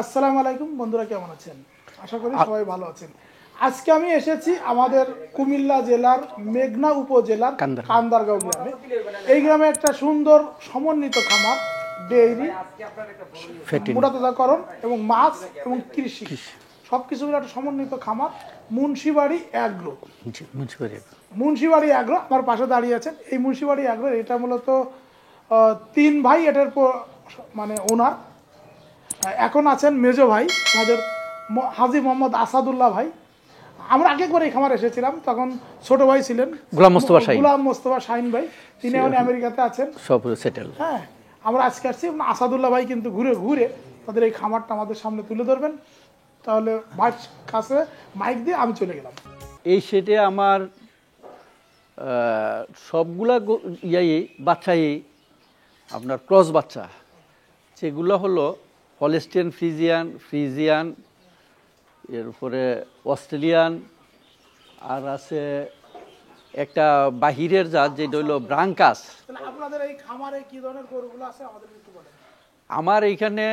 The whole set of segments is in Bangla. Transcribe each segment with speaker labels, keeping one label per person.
Speaker 1: আসসালামু আলাইকুম বন্ধুরা, কেমন আছেন? আশা করি সবাই ভালো আছেন। আজকে আমি এসেছি আমাদের কুমিল্লা জেলার মেঘনা উপজেলার কান্দারগাঁও গ্রামে। এই গ্রামে একটা সুন্দর সমন্বিত খামার, ডেইরি, মোটাতাজাকরণ এবং মাছ এবং কৃষি সবকিছু মিলে একটা সমন্বিত খামার, মুন্সিবাড়ি অ্যাগ্রো। মুন্সিবাড়ি অ্যাগ্রো আমার পাশে দাঁড়িয়ে আছেন। এই মুন্সিবাড়ি অ্যাগ্রো এটা মূলত তিন ভাই এটার মানে ওনার। এখন আছেন মেজো ভাই আমাদের হাজী মোহাম্মদ আসাদুল্লাহ ভাই। আমরা আগে করে এই খামার এসেছিলাম, তখন ছোট ভাই ছিলেন গোলাম মোস্তফা শাহিন ভাই, তিনি এখন আমেরিকাতে আছেন, সব সেটেল। হ্যাঁ, আমরা আজকে আসছি। আসাদুল্লাহ ভাই কিন্তু ঘুরে ঘুরে তাদের এই খামারটা আমাদের সামনে তুলে ধরবেন। তাহলে ভাইয়ের কাছে মাইক দিয়ে আমি চলে গেলাম।
Speaker 2: এই সেটে আমার সবগুলা বাচ্চাই আপনার ক্রস বাচ্চা, যেগুলো হলো হলস্টিয়ান ফ্রিজিয়ান, এরপরে অস্ট্রেলিয়ান, আর আছে একটা বাহিরের জাত যেটা হইল ব্রাঙ্কাস।
Speaker 1: আপনাদের এই খামারে কি ধরনের গরুগুলো আছে আমাদের একটু বলেন।
Speaker 2: আমার এইখানে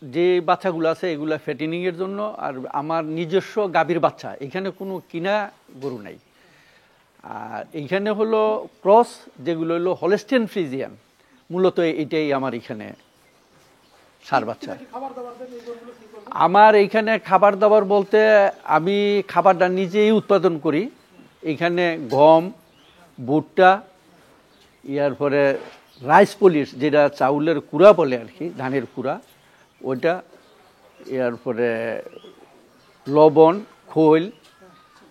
Speaker 2: যে বাচ্চাগুলো আছে এগুলো ফ্যাটেনিংয়ের জন্য, আর আমার নিজস্ব গাভীর বাচ্চা, এখানে কোনো কিনা গরু নাই। আর এইখানে হলো ক্রস, যেগুলো হলো হলস্টিয়ান ফ্রিজিয়ান, মূলত এটাই আমার এখানে সার বাচ্চা। আমার এইখানে খাবার দাবার বলতে আমি খাবারটা নিজেই উৎপাদন করি। এইখানে গম, ভুট্টা, পরে রাইস পলিশ, যেটা চাউলের কুড়া বলে আর কি, ধানের কুড়া, ওইটা, এরপরে লবণ, খোল,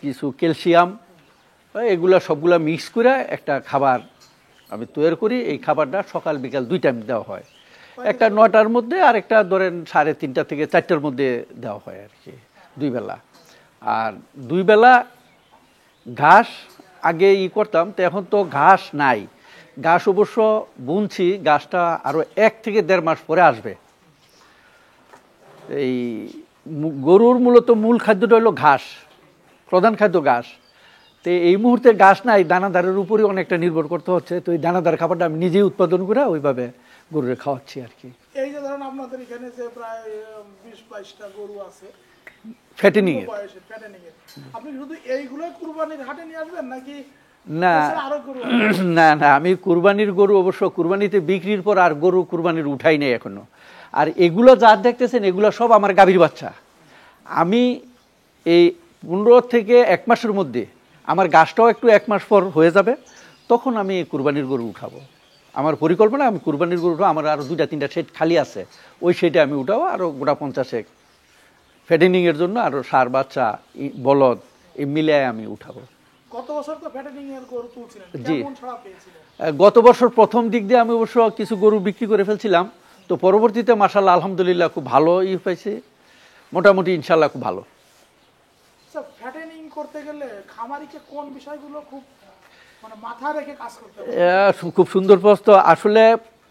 Speaker 2: কিছু ক্যালসিয়াম, এগুলা সবগুলা মিক্স করে একটা খাবার আমি তৈরি করি। এই খাবারটা সকাল বিকাল 2 টাইম দেওয়া হয়, একটা 9টার মধ্যে আর একটা ধরেন 3:30 থেকে 4টার মধ্যে দেওয়া হয় আর কি, 2 বেলা। আর 2 বেলা ঘাস আগে করতাম, তো এখন তো ঘাস নাই। ঘাস অবশ্য বুনছি, ঘাসটা আরও 1 থেকে 1.5 মাস পরে আসবে। এই গরুর মূলত মূল খাদ্যটা হলো ঘাস, প্রধান খাদ্য ঘাস। তো এই মুহূর্তে ঘাস নাই, দানাদারের উপরে অনেকটা নির্ভর করতে হচ্ছে। তো এই দানাদার খাবারটা আমি নিজেই উৎপাদন করে ওইভাবে গরুরে খাওয়াচ্ছি আর কি।
Speaker 1: এই যে ধরেন আপনাদের এখানে যে প্রায় 20-22টা গরু আছে
Speaker 2: ফ্যাটেনিং এর,
Speaker 1: আপনি শুধু এইগুলো কুরবানির হাটে নিয়ে আসবেন নাকি?
Speaker 2: না না না, আমি কুরবানির গরু অবশ্য কুরবানিতে বিক্রির পর আর গরু কুরবানির উঠাই নেই এখনো। আর এগুলো যা দেখতেছেন এগুলো সব আমার গাভীর বাচ্চা। আমি এই 15 থেকে 1 মাসের মধ্যে আমার গাছটাও একটু 1 মাস পর হয়ে যাবে, তখন আমি কুরবানির গরু উঠাবো। আমার পরিকল্পনা, আমি কুরবানির গরু উঠাবো। আমার আরও 2-3টা সেট খালি আছে, ওই সেটে আমি উঠাবো আরও গোটা 50 ফ্যাটেনিংয়ের জন্য, আরও সার বাচ্চা, বলদ, এই মিলিয়ে আমি উঠাবো।
Speaker 1: গত বছর তো ফ্যাটেনিং এর গরু তুলছিলেন,
Speaker 2: জি,
Speaker 1: কেমন ছাড়া পেয়েছিলেন?
Speaker 2: গত বছর প্রথম দিক দিয়ে আমি অবশ্য কিছু গরু বিক্রি করে ফেলছিলাম, তো পরবর্তীতে মাশাআল্লাহ আলহামদুলিল্লাহ খুব ভালো পাইছি, মোটামুটি ইনশাআল্লাহ খুব ভালো।
Speaker 1: ফ্যাটেনিং করতে গেলে খামারিকে কোন বিষয়গুলো খুব মানে মাথায় রেখে কাজ করতে হবে?
Speaker 2: খুব সুন্দর প্রশ্ন। আসলে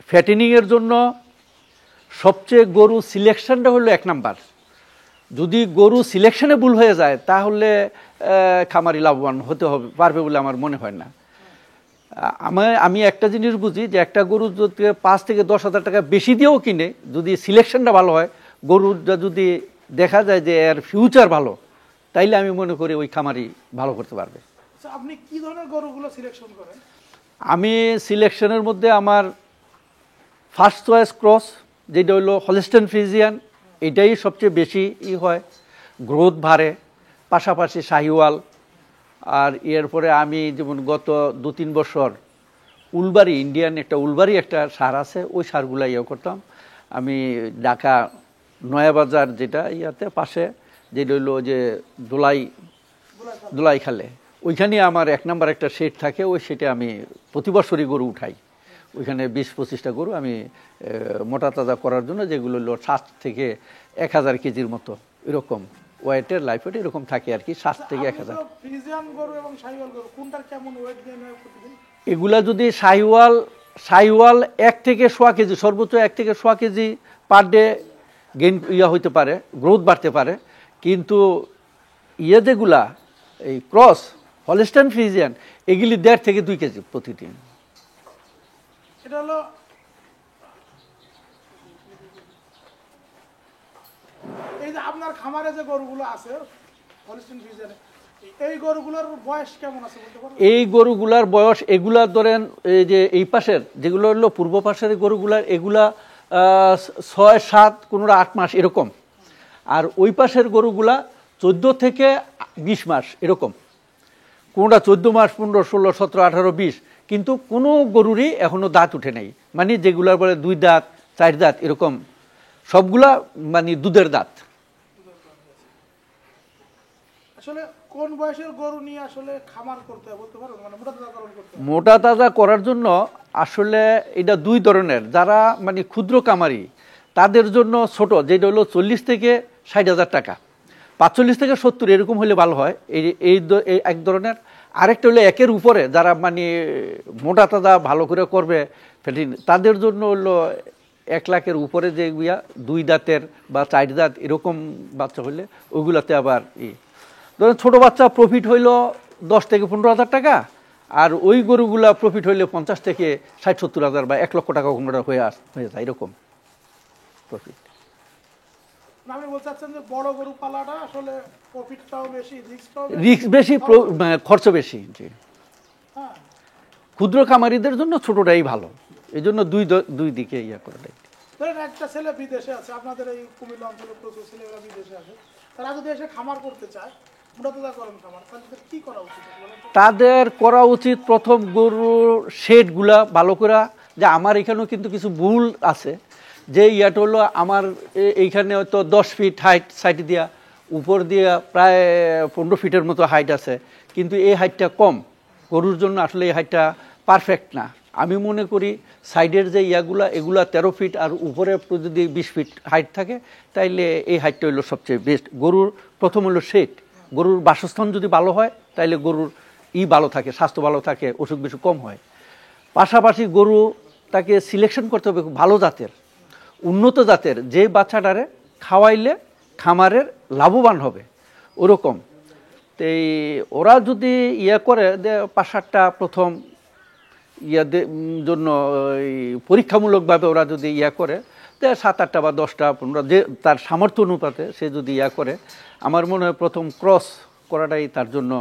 Speaker 2: ফ্যাটেনিংয়ের জন্য সবচেয়ে গরু সিলেকশনটা হলো 1 নাম্বার। যদি গরু সিলেকশনে ভুল হয়ে যায় তাহলে খামারি লাভবান হতে পারবে বলে আমার মনে হয় না। আমি একটা জিনিস বুঝি যে একটা গরু যদি 5 থেকে 10 হাজার টাকা বেশি দিয়েও কিনে, যদি সিলেকশনটা ভালো হয়, গরুটা যদি দেখা যায় যে এর ফিউচার ভালো, তাইলে আমি মনে করি ওই খামারি ভালো করতে পারবে।
Speaker 1: আপনি কি ধরনের গরুগুলো সিলেকশন করেন?
Speaker 2: আমি সিলেকশনের মধ্যে আমার ফার্স্ট চয়েস ক্রস, যেটা হলো হলস্টিয়ান ফ্রিজিয়ান, এটাই সবচেয়ে বেশি হয়, গ্রোথ বাড়ে, পাশাপাশি শাহিওয়াল। আর এরপরে আমি যেমন গত 2-3 বছর উলবাড়ি, ইন্ডিয়ান একটা সার আছে, ওই সারগুলা করতাম আমি। ঢাকা নয়াবাজার যেটা ইয়াতে পাশে, যেটা হইলো যে দোলাই খালে, ওইখানে আমার 1 নাম্বার একটা সেট থাকে, ওই সেটে আমি প্রতি বছরই গরু উঠাই। ওইখানে 20-25টা গরু আমি মোটা তাজা করার জন্য, যেগুলো হলো 7 থেকে 1000 কেজির মতো এরকম ওয়েটের, লাইফ ওয়েট এরকম থাকে আর কি, 7 থেকে 1000। এগুলা যদি শাহিওয়াল 1 থেকে 1.25 কেজি, সর্বোচ্চ 1 থেকে 1.25 কেজি পার ডে গেইন হইতে পারে, গ্রোথ বাড়তে পারে। কিন্তু যেগুলা এই ক্রস হলস্টিয়ান ফ্রিজিয়ান, এগুলি 1.5 থেকে 2 কেজি প্রতিদিন।
Speaker 1: এটা হলো যে আপনার খামারে যে গরুগুলো আছে হলিস্টিন ফ্রিজিয়ানে, এই গরুগুলোর বয়স কেমন আছে বলতে পারবেন?
Speaker 2: এই গরুগুলার বয়স এগুলা ধরেন এই যে এই পাশের যেগুলো হলো পূর্ব পাশের গরুগুলার এগুলা 6-7 কোনোটা 8 মাস এরকম, আর ওই পাশের গরুগুলা 14 থেকে 20 মাস এরকম, কোনোটা 14 মাস, 15, 16, 17, 18, 20, কিন্তু কোনো গরুরই এখনো দাঁত উঠে নাই, মানে যেগুলার বলে 2 দাঁত 4 দাঁত এরকম, সবগুলা মানে দুধের দাঁত।
Speaker 1: আসলে কোন বয়সের গরু নিয়ে আসলে খামার করতে হয় বলতে পারবেন, মানে মোটা তাজাকরণ করতে হয়?
Speaker 2: মোটা তাজা করার জন্য আসলে এটা 2 ধরনের, যারা মানে ক্ষুদ্র কামারি তাদের জন্য ছোট, যেটা হলো 40 থেকে 60,000 টাকা, 45 থেকে 70 এরকম হলে ভালো হয়, এই এক ধরনের। আরেকটা হলো 1-এর উপরে, যারা মানে মোটা তাজা ভালো করে করবে তাদের জন্য হলো 1 লাখের উপরে যে 2 দাঁতের বা 4 দাঁত এরকম বাচ্চা হলে ওইগুলাতে আবার ধরেন ছোট বাচ্চা প্রফিট হইল 10 থেকে 15,000 টাকা, আর ওই গরুগুলা প্রফিট হইলে 50 থেকে 60-70,000 বা 1 লক্ষ টাকা কোনোটা হয়ে যায় এরকম প্রফিট।
Speaker 1: আপনি বলতে চাচ্ছেন যে বড় গরু পালাটা আসলে প্রফিটটাও বেশি,
Speaker 2: রিস্ক বেশি, খরচ বেশি। জি,
Speaker 1: হ্যাঁ।
Speaker 2: ক্ষুদ্র খামারিদের জন্য ছোটটাই ভালো, এই জন্য দুই দিকে করে দেয়।
Speaker 1: ধরেন একটা ছেলে বিদেশে আছে, আপনাদের এই কুমিল্লা অঞ্চলে প্রচুর ছেলেরা বিদেশে আছে, তারা যদি এসে খামার করতে চায়, মোটা তাজাকরণ খামার, তাহলে কি করা উচিত বলেন তো?
Speaker 2: তাদের করা উচিত প্রথম গরুর শেডগুলা ভালো করে, যে আমার এখানেও কিন্তু কিছু ভুল আছে, যে ইয়াটা হলো আমার এইখানে হয়তো 10 ফিট হাইট সাইড দিয়া, উপর দিয়া প্রায় 15 ফিটের মতো হাইট আছে, কিন্তু এই হাইটটা কম গরুর জন্য, আসলে এই হাইটটা পারফেক্ট না। আমি মনে করি সাইডের যে এগুলা 13 ফিট, আর উপরে যদি 20 ফিট হাইট থাকে, তাইলে এই হাইটটা হলো সবচেয়ে বেস্ট। গরুর প্রথম হলো শেড, গরুর বাসস্থান যদি ভালো হয় তাইলে গরুর ভালো থাকে, স্বাস্থ্য ভালো থাকে, অসুখ বিসুখ কম হয়। পাশাপাশি গরু তাকে সিলেকশন করতে হবে খুব ভালো জাতের, উন্নত জাতের, যে বাচ্চাটারে খাওয়াইলে খামারের লাভবান হবে ওরকম। তো ওরা যদি করে 5-7টা প্রথম জন্য পরীক্ষামূলকভাবে ওরা যদি করে 7-8টা বা 10টা 15, যে তার সামর্থ্য অনুপাতে সে যদি করে, আমার মনে হয় প্রথম ক্রস করাটাই তার জন্য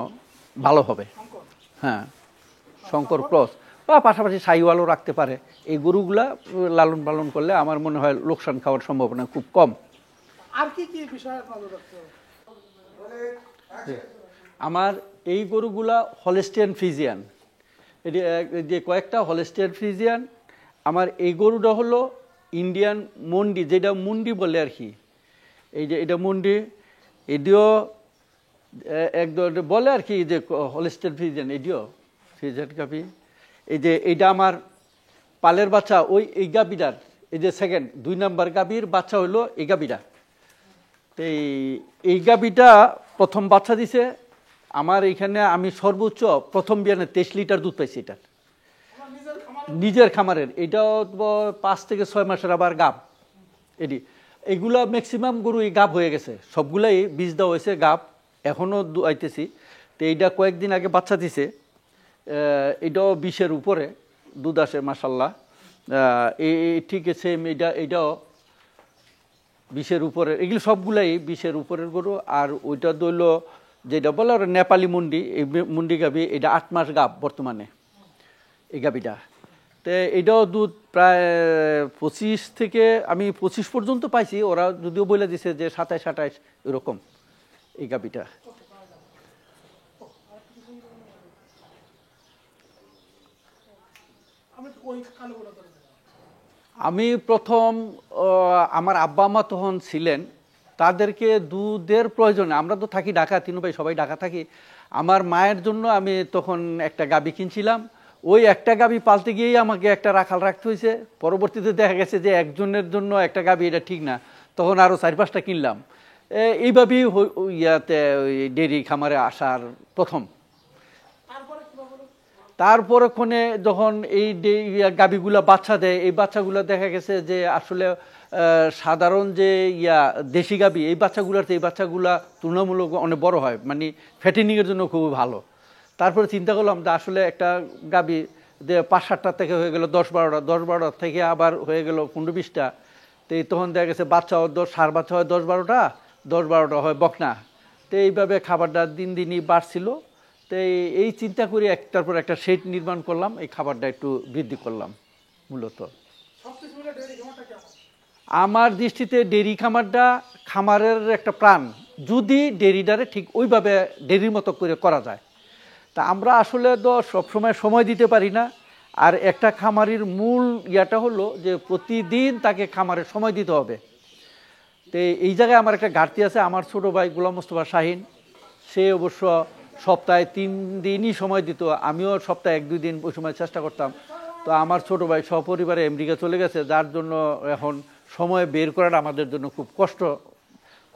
Speaker 2: ভালো হবে। হ্যাঁ, শঙ্কর ক্রস বা পাশাপাশি সাইওয়ালও রাখতে পারে। এই গরুগুলা লালন পালন করলে আমার মনে হয় লোকসান খাওয়ার সম্ভাবনা খুব কম।
Speaker 1: আর কি কি বিষয়ে নজর রাখতে হবে?
Speaker 2: আমার এই গরুগুলা হলিস্টিয়ান ফ্রিজিয়ান, এটি যে কয়েকটা হলিস্টিয়ান ফ্রিজিয়ান। আমার এই গরুটা হলো ইন্ডিয়ান মন্ডি, যেটা মুন্ডি বলে আর কি, এই যে এটা মুন্ডি, এটিও একদম বলে আর কি, যে হলিস্টিয়ান ফ্রিজিয়ান, এটিও ফ্রিজিয়ান গাভি। এই যে এইটা আমার পালের বাচ্চা, ওই এই গাভিটার এই যে সেকেন্ড 2 নাম্বার গাভির বাচ্চা হইলো এই গাভিটা। তো এই গাভিটা প্রথম বাচ্চা দিছে আমার এইখানে, আমি সর্বোচ্চ প্রথম বিয়ানে 23 লিটার দুধ পাইছি এটার, নিজের খামারের। এটাও 5 থেকে 6 মাসের আবার গাভ। এগুলা ম্যাক্সিমাম গরু এই গাভ হয়ে গেছে, সবগুলাই বীজ দেওয়া হয়েছে, গাভ এখনও আইতেছি। তো এইটা কয়েকদিন আগে বাচ্চা দিছে, এটাও 20-এর উপরে দুধ আসে মাশাল্লাহ। এই ঠিক আছে, এইটাও 20-এর উপরে, এগুলো সবগুলাই 20-এর উপরের গরু। আর ওইটা দইল যেটা বলে ওরা নেপালি মুন্ডি, এই মুন্ডি গাভি, এটা 8 মাস গাভ বর্তমানে এই গাভিটা। তো এটাও দুধ প্রায় 25 থেকে আমি 25 পর্যন্ত পাইছি, ওরা যদিও বলে দিছে যে 27-28 এরকম এই গাভিটা। আমি প্রথম আমার আব্বা আম্মা তখন ছিলেন, তাদেরকে দুধের প্রয়োজনে, আমরা তো থাকি ঢাকা, 3 ভাই সবাই ঢাকা থাকি, আমার মায়ের জন্য আমি তখন একটা গাভী কিনছিলাম। ওই একটা গাভী পালতে গিয়েই আমাকে একটা রাখাল রাখতে হয়েছে। পরবর্তীতে দেখা গেছে যে একজনের জন্য একটা গাভী, এটা ঠিক না, তখন আরও 4-5টা কিনলাম। এইভাবেই ওই ডেয়ারি খামারে আসার প্রথম। তারপরে ক্ষণে যখন এই গাভীগুলা বাচ্চা দেয়, এই বাচ্চাগুলো দেখা গেছে যে আসলে সাধারণ যে দেশি গাভী, এই বাচ্চাগুলোর এই বাচ্চাগুলা তুলনামূলক অনেক বড় হয়, মানে ফ্যাটেনিংয়ের জন্য খুব ভালো। তারপরে চিন্তা করলাম যে আসলে একটা গাভী যে 5-7টা থেকে হয়ে গেল 10-12টা, 10-12টা থেকে আবার হয়ে গেল 15-20টা। তো তখন দেখা গেছে বাচ্চাও সার বাচ্চা হয় 10-12টা, 10-12টা হয় বকনা। তো এইভাবে খাবারটা দিন দিনই বাড়ছিল। তো এই চিন্তা করে একটার পর একটা শেড নির্মাণ করলাম, এই খাবারটা একটু বৃদ্ধি করলাম মূলত। আমার দৃষ্টিতে ডেরি খামারটা খামারের একটা প্রাণ, যদি ডেরিটারে ঠিক ওইভাবে ডেরির মতো করে করা যায়। তা আমরা আসলে তো সবসময় সময় দিতে পারি না। আর একটা খামারির মূল ইয়াটা হলো যে প্রতিদিন তাকে খামারে সময় দিতে হবে। তো এই জায়গায় আমার একটা ঘাটতি আছে। আমার ছোট ভাই গোলাম মোস্তফা শাহিন, সে অবশ্য সপ্তাহে 3 দিনই সময় দিত, আমিও সপ্তাহে 1-2 দিন ওই সময় চেষ্টা করতাম। তো আমার ছোট ভাই সপরিবারে আমেরিকা চলে গেছে, যার জন্য এখন সময় বের করাটা আমাদের জন্য খুব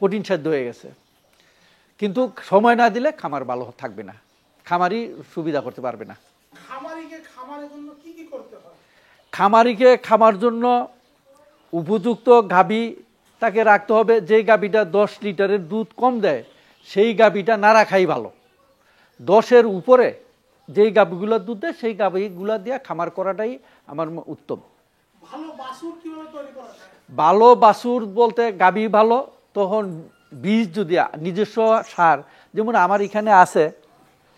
Speaker 2: কঠিন সাধ্য হয়ে গেছে। কিন্তু সময় না দিলে খামার ভালো থাকবে না, খামারি সুবিধা করতে পারবে না। খামারিকে খামার জন্য উপযুক্ত গাভী তাকে রাখতে হবে। যে গাভীটা 10 লিটারের দুধ কম দেয় সেই গাভীটা না রাখাই ভালো। 10-এর উপরে যেই গাভীগুলোর দুধ দেয় সেই গাভীগুলা দিয়ে খামার করাটাই আমার উত্তম। ভালো বাছুর বলতে গাভী ভালো, তখন বীজ যদি নিজস্ব সার, যেমন আমার এখানে আছে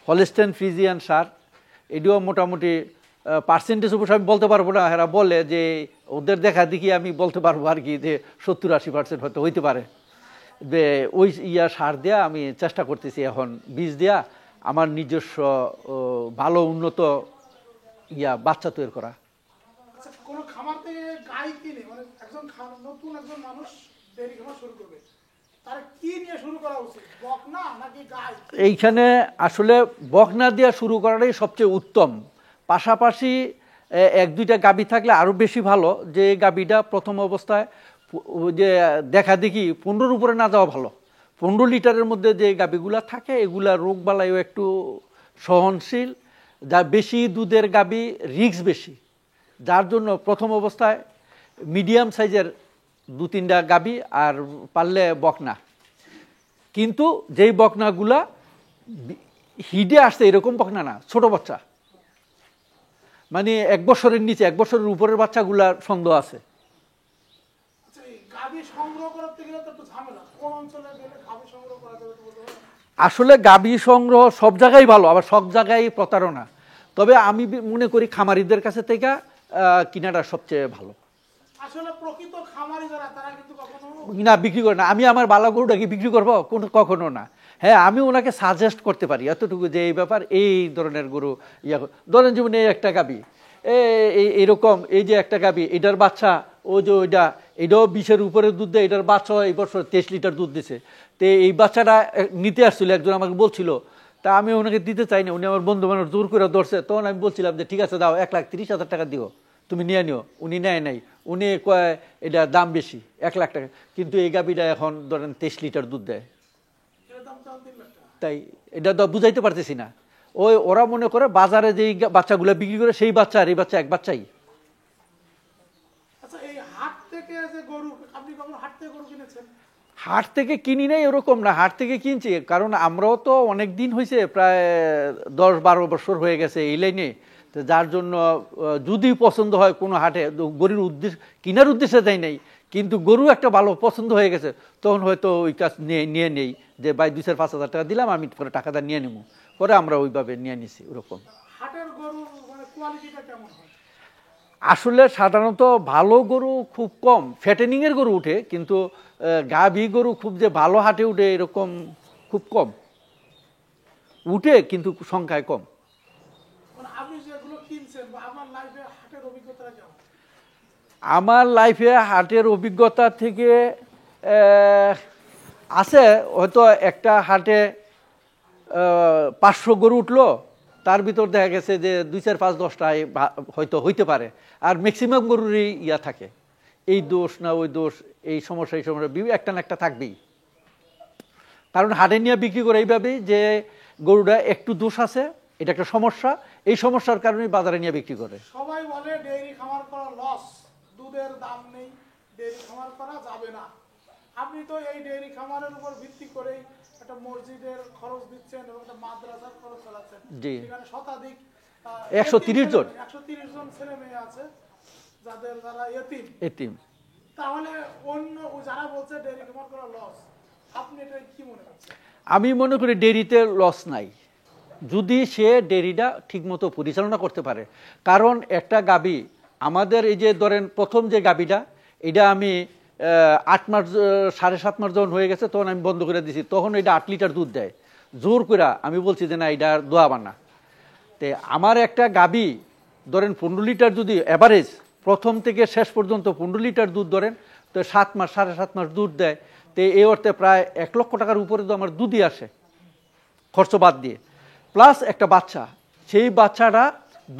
Speaker 2: হলস্টেইন ফ্রিজিয়ান সার, এটিও মোটামুটি পার্সেন্টেজ অবশ্য আমি বলতে পারবো না, এরা বলে যে ওদের দেখা দেখি আমি বলতে পারবো আর কি যে 70-80% হয়তো হইতে পারে। যে ওই সার দেওয়া আমি চেষ্টা করতেছি এখন, বীজ দেওয়া আমার নিজস্ব ভালো উন্নত বাচ্চা তৈরি করা।
Speaker 1: কোনো খামার থেকে গাই কিনে, মানে নতুন একজন মানুষ ডেইরি খামার শুরু করবে, তার কি নিয়ে শুরু করা উচিত, বকনা নাকি গাই?
Speaker 2: এইখানে আসলে বকনা দিয়ে শুরু করাটাই সবচেয়ে উত্তম। পাশাপাশি 1-2টা গাভী থাকলে আরও বেশি ভালো। যে গাভীটা প্রথম অবস্থায় যে দেখা দেখি 15-র উপরে না যাওয়া ভালো। 15 লিটারের মধ্যে যে গাভীগুলা থাকে এগুলা রোগবালাইও একটু সহনশীল। যা বেশি দুধের গাভী রিস্ক বেশি, যার জন্য প্রথম অবস্থায় মিডিয়াম সাইজের 2-3টা গাভী আর পারলে বকনা। কিন্তু যেই বকনাগুলা হিডে আসছে এরকম বকনা না, ছোট বাচ্চা, মানে 1 বছরের নিচে, 1 বছরের উপরের বাচ্চাগুলার সন্দেহ আছে। আসলে গাভী সংগ্রহ সব জায়গায় ভালো, আবার সব জায়গায় প্রতারণা। তবে আমি মনে করি খামারিদের কাছে থেকে কিনাটা সবচেয়ে ভালো।
Speaker 1: আসলে প্রকৃত খামারি যারা তারা কিন্তু কখনো
Speaker 2: না বিক্রি করে না। আমি আমার বালা গরুটাকে বিক্রি করবো কখনো না। হ্যাঁ, আমি ওনাকে সাজেস্ট করতে পারি এতটুকু যে এই ব্যাপার, এই ধরনের গরু ধরেন যেমন এই একটা গাভী, এইরকম এই যে একটা গাভী, এটার বাচ্চা ও যে ওইটা, এটাও 20-এর উপরে দুধ দেয়, এটার বাচ্চা এই বছর 23 লিটার দুধ দিছে। তো এই বাচ্চাটা নিতে আসছিল, একজন আমাকে বলছিল, তা আমি ওনাকে দিতে চাই না, উনি আমার বন্ধু বান্ধব জোর করে ধরছে। তখন আমি বলছিলাম যে ঠিক আছে দাও, 1,30,000 টাকা দিও, তুমি নিয়ে নিও। উনি নেয় নাই, উনি কয় এটা দাম বেশি, 1 লাখ টাকা। কিন্তু এই গাভীটা এখন ধরেন 23 লিটার দুধ দেয়। তাই এটা তো বুঝাইতে পারতেছি না। ওরা মনে করে বাজারে যেই বাচ্চাগুলো বিক্রি করে সেই বাচ্চা আর এই বাচ্চা এক বাচ্চাই। হাট থেকে কিনি নাই এরকম না, হাট থেকে কিনছি, কারণ আমরাও তো অনেক দিন হয়েছে, প্রায় 10-12 বছর হয়ে গেছে এই লাইনে। তো যার জন্য যদি পছন্দ হয় কোনো হাটে, গরুর উদ্দেশ্য কেনার উদ্দেশ্যে দেয় নাই, কিন্তু গরু একটা ভালো পছন্দ হয়ে গেছে, তখন হয়তো ওই কাজ নিয়ে নেই যে ভাই 2,000-5,000 টাকা দিলাম, আমি পরে টাকাটা নিয়ে নেবো, পরে আমরা ওইভাবে নিয়ে নিছি ওরকম। আসলে সাধারণত ভালো গরু খুব কম, ফ্যাটেনিংয়ের গরু উঠে, কিন্তু গাভী গরু খুব যে ভালো হাটে উঠে এরকম খুব কম উঠে, কিন্তু সংখ্যায় কম। আমার লাইফে হাটের অভিজ্ঞতা থেকে আছে, হয়তো একটা হাটে 500 গরু উঠলো, তার ভিতর দেখা গেছে যে 2-4-5-10টায় হয়তো হইতে পারে, আর ম্যাক্সিমাম গরুরই থাকে এই দোষ না ওই দোষ, এই সমস্যা একটা না একটা থাকবেই। কারণ হাটে নিয়ে বিক্রি করে এইভাবেই যে গরুটা একটু দোষ আছে, এটা একটা সমস্যা, এই সমস্যার কারণে বাজারে নিয়ে বিক্রি করে।
Speaker 1: সবাই বলে ডেইরি খামার করা লস, দুধের দাম নেই, ডেইরি খামার করা যাবে না। আপনি তো এই ডেইরি খামারের উপর ভিত্তি করেই একটা মসজিদের খরচ দিচ্ছেন এবং একটা মাদ্রাসার খরচ চালাচ্ছেন।
Speaker 2: জি,
Speaker 1: এখানে শতাধিক
Speaker 2: 130 জন
Speaker 1: ছেলে মেয়ে আছে যারা এতিম।
Speaker 2: এতিম।
Speaker 1: তাহলে অন্য যারা বলছে ডেইরি খামার করা লস, আপনি এটা কি মনে করছেন?
Speaker 2: আমি মনে করি ডেইরিতে লস নাই, যদি সে ডেইরিটা ঠিকমতো পরিচালনা করতে পারে। কারণ একটা গাভী আমাদের এই যে ধরেন প্রথম যে গাভীটা, এটা আমি 8 মাস 7.5 মাস যখন হয়ে গেছে তখন আমি বন্ধ করে দিয়েছি, তখন এটা 8 লিটার দুধ দেয়। জোর করে আমি বলছি যে না এটা দোয়াবা না। তে আমার একটা গাভী ধরেন 15 লিটার যদি অ্যাভারেজ প্রথম থেকে শেষ পর্যন্ত 15 লিটার দুধ ধরেন, তো 7 মাস 7.5 মাস দুধ দেয়, তো এই অর্থে প্রায় 1 লক্ষ টাকার উপরে তো আমার দুধই আসে খরচ বাদ দিয়ে। প্লাস একটা বাচ্চা, সেই বাচ্চাটা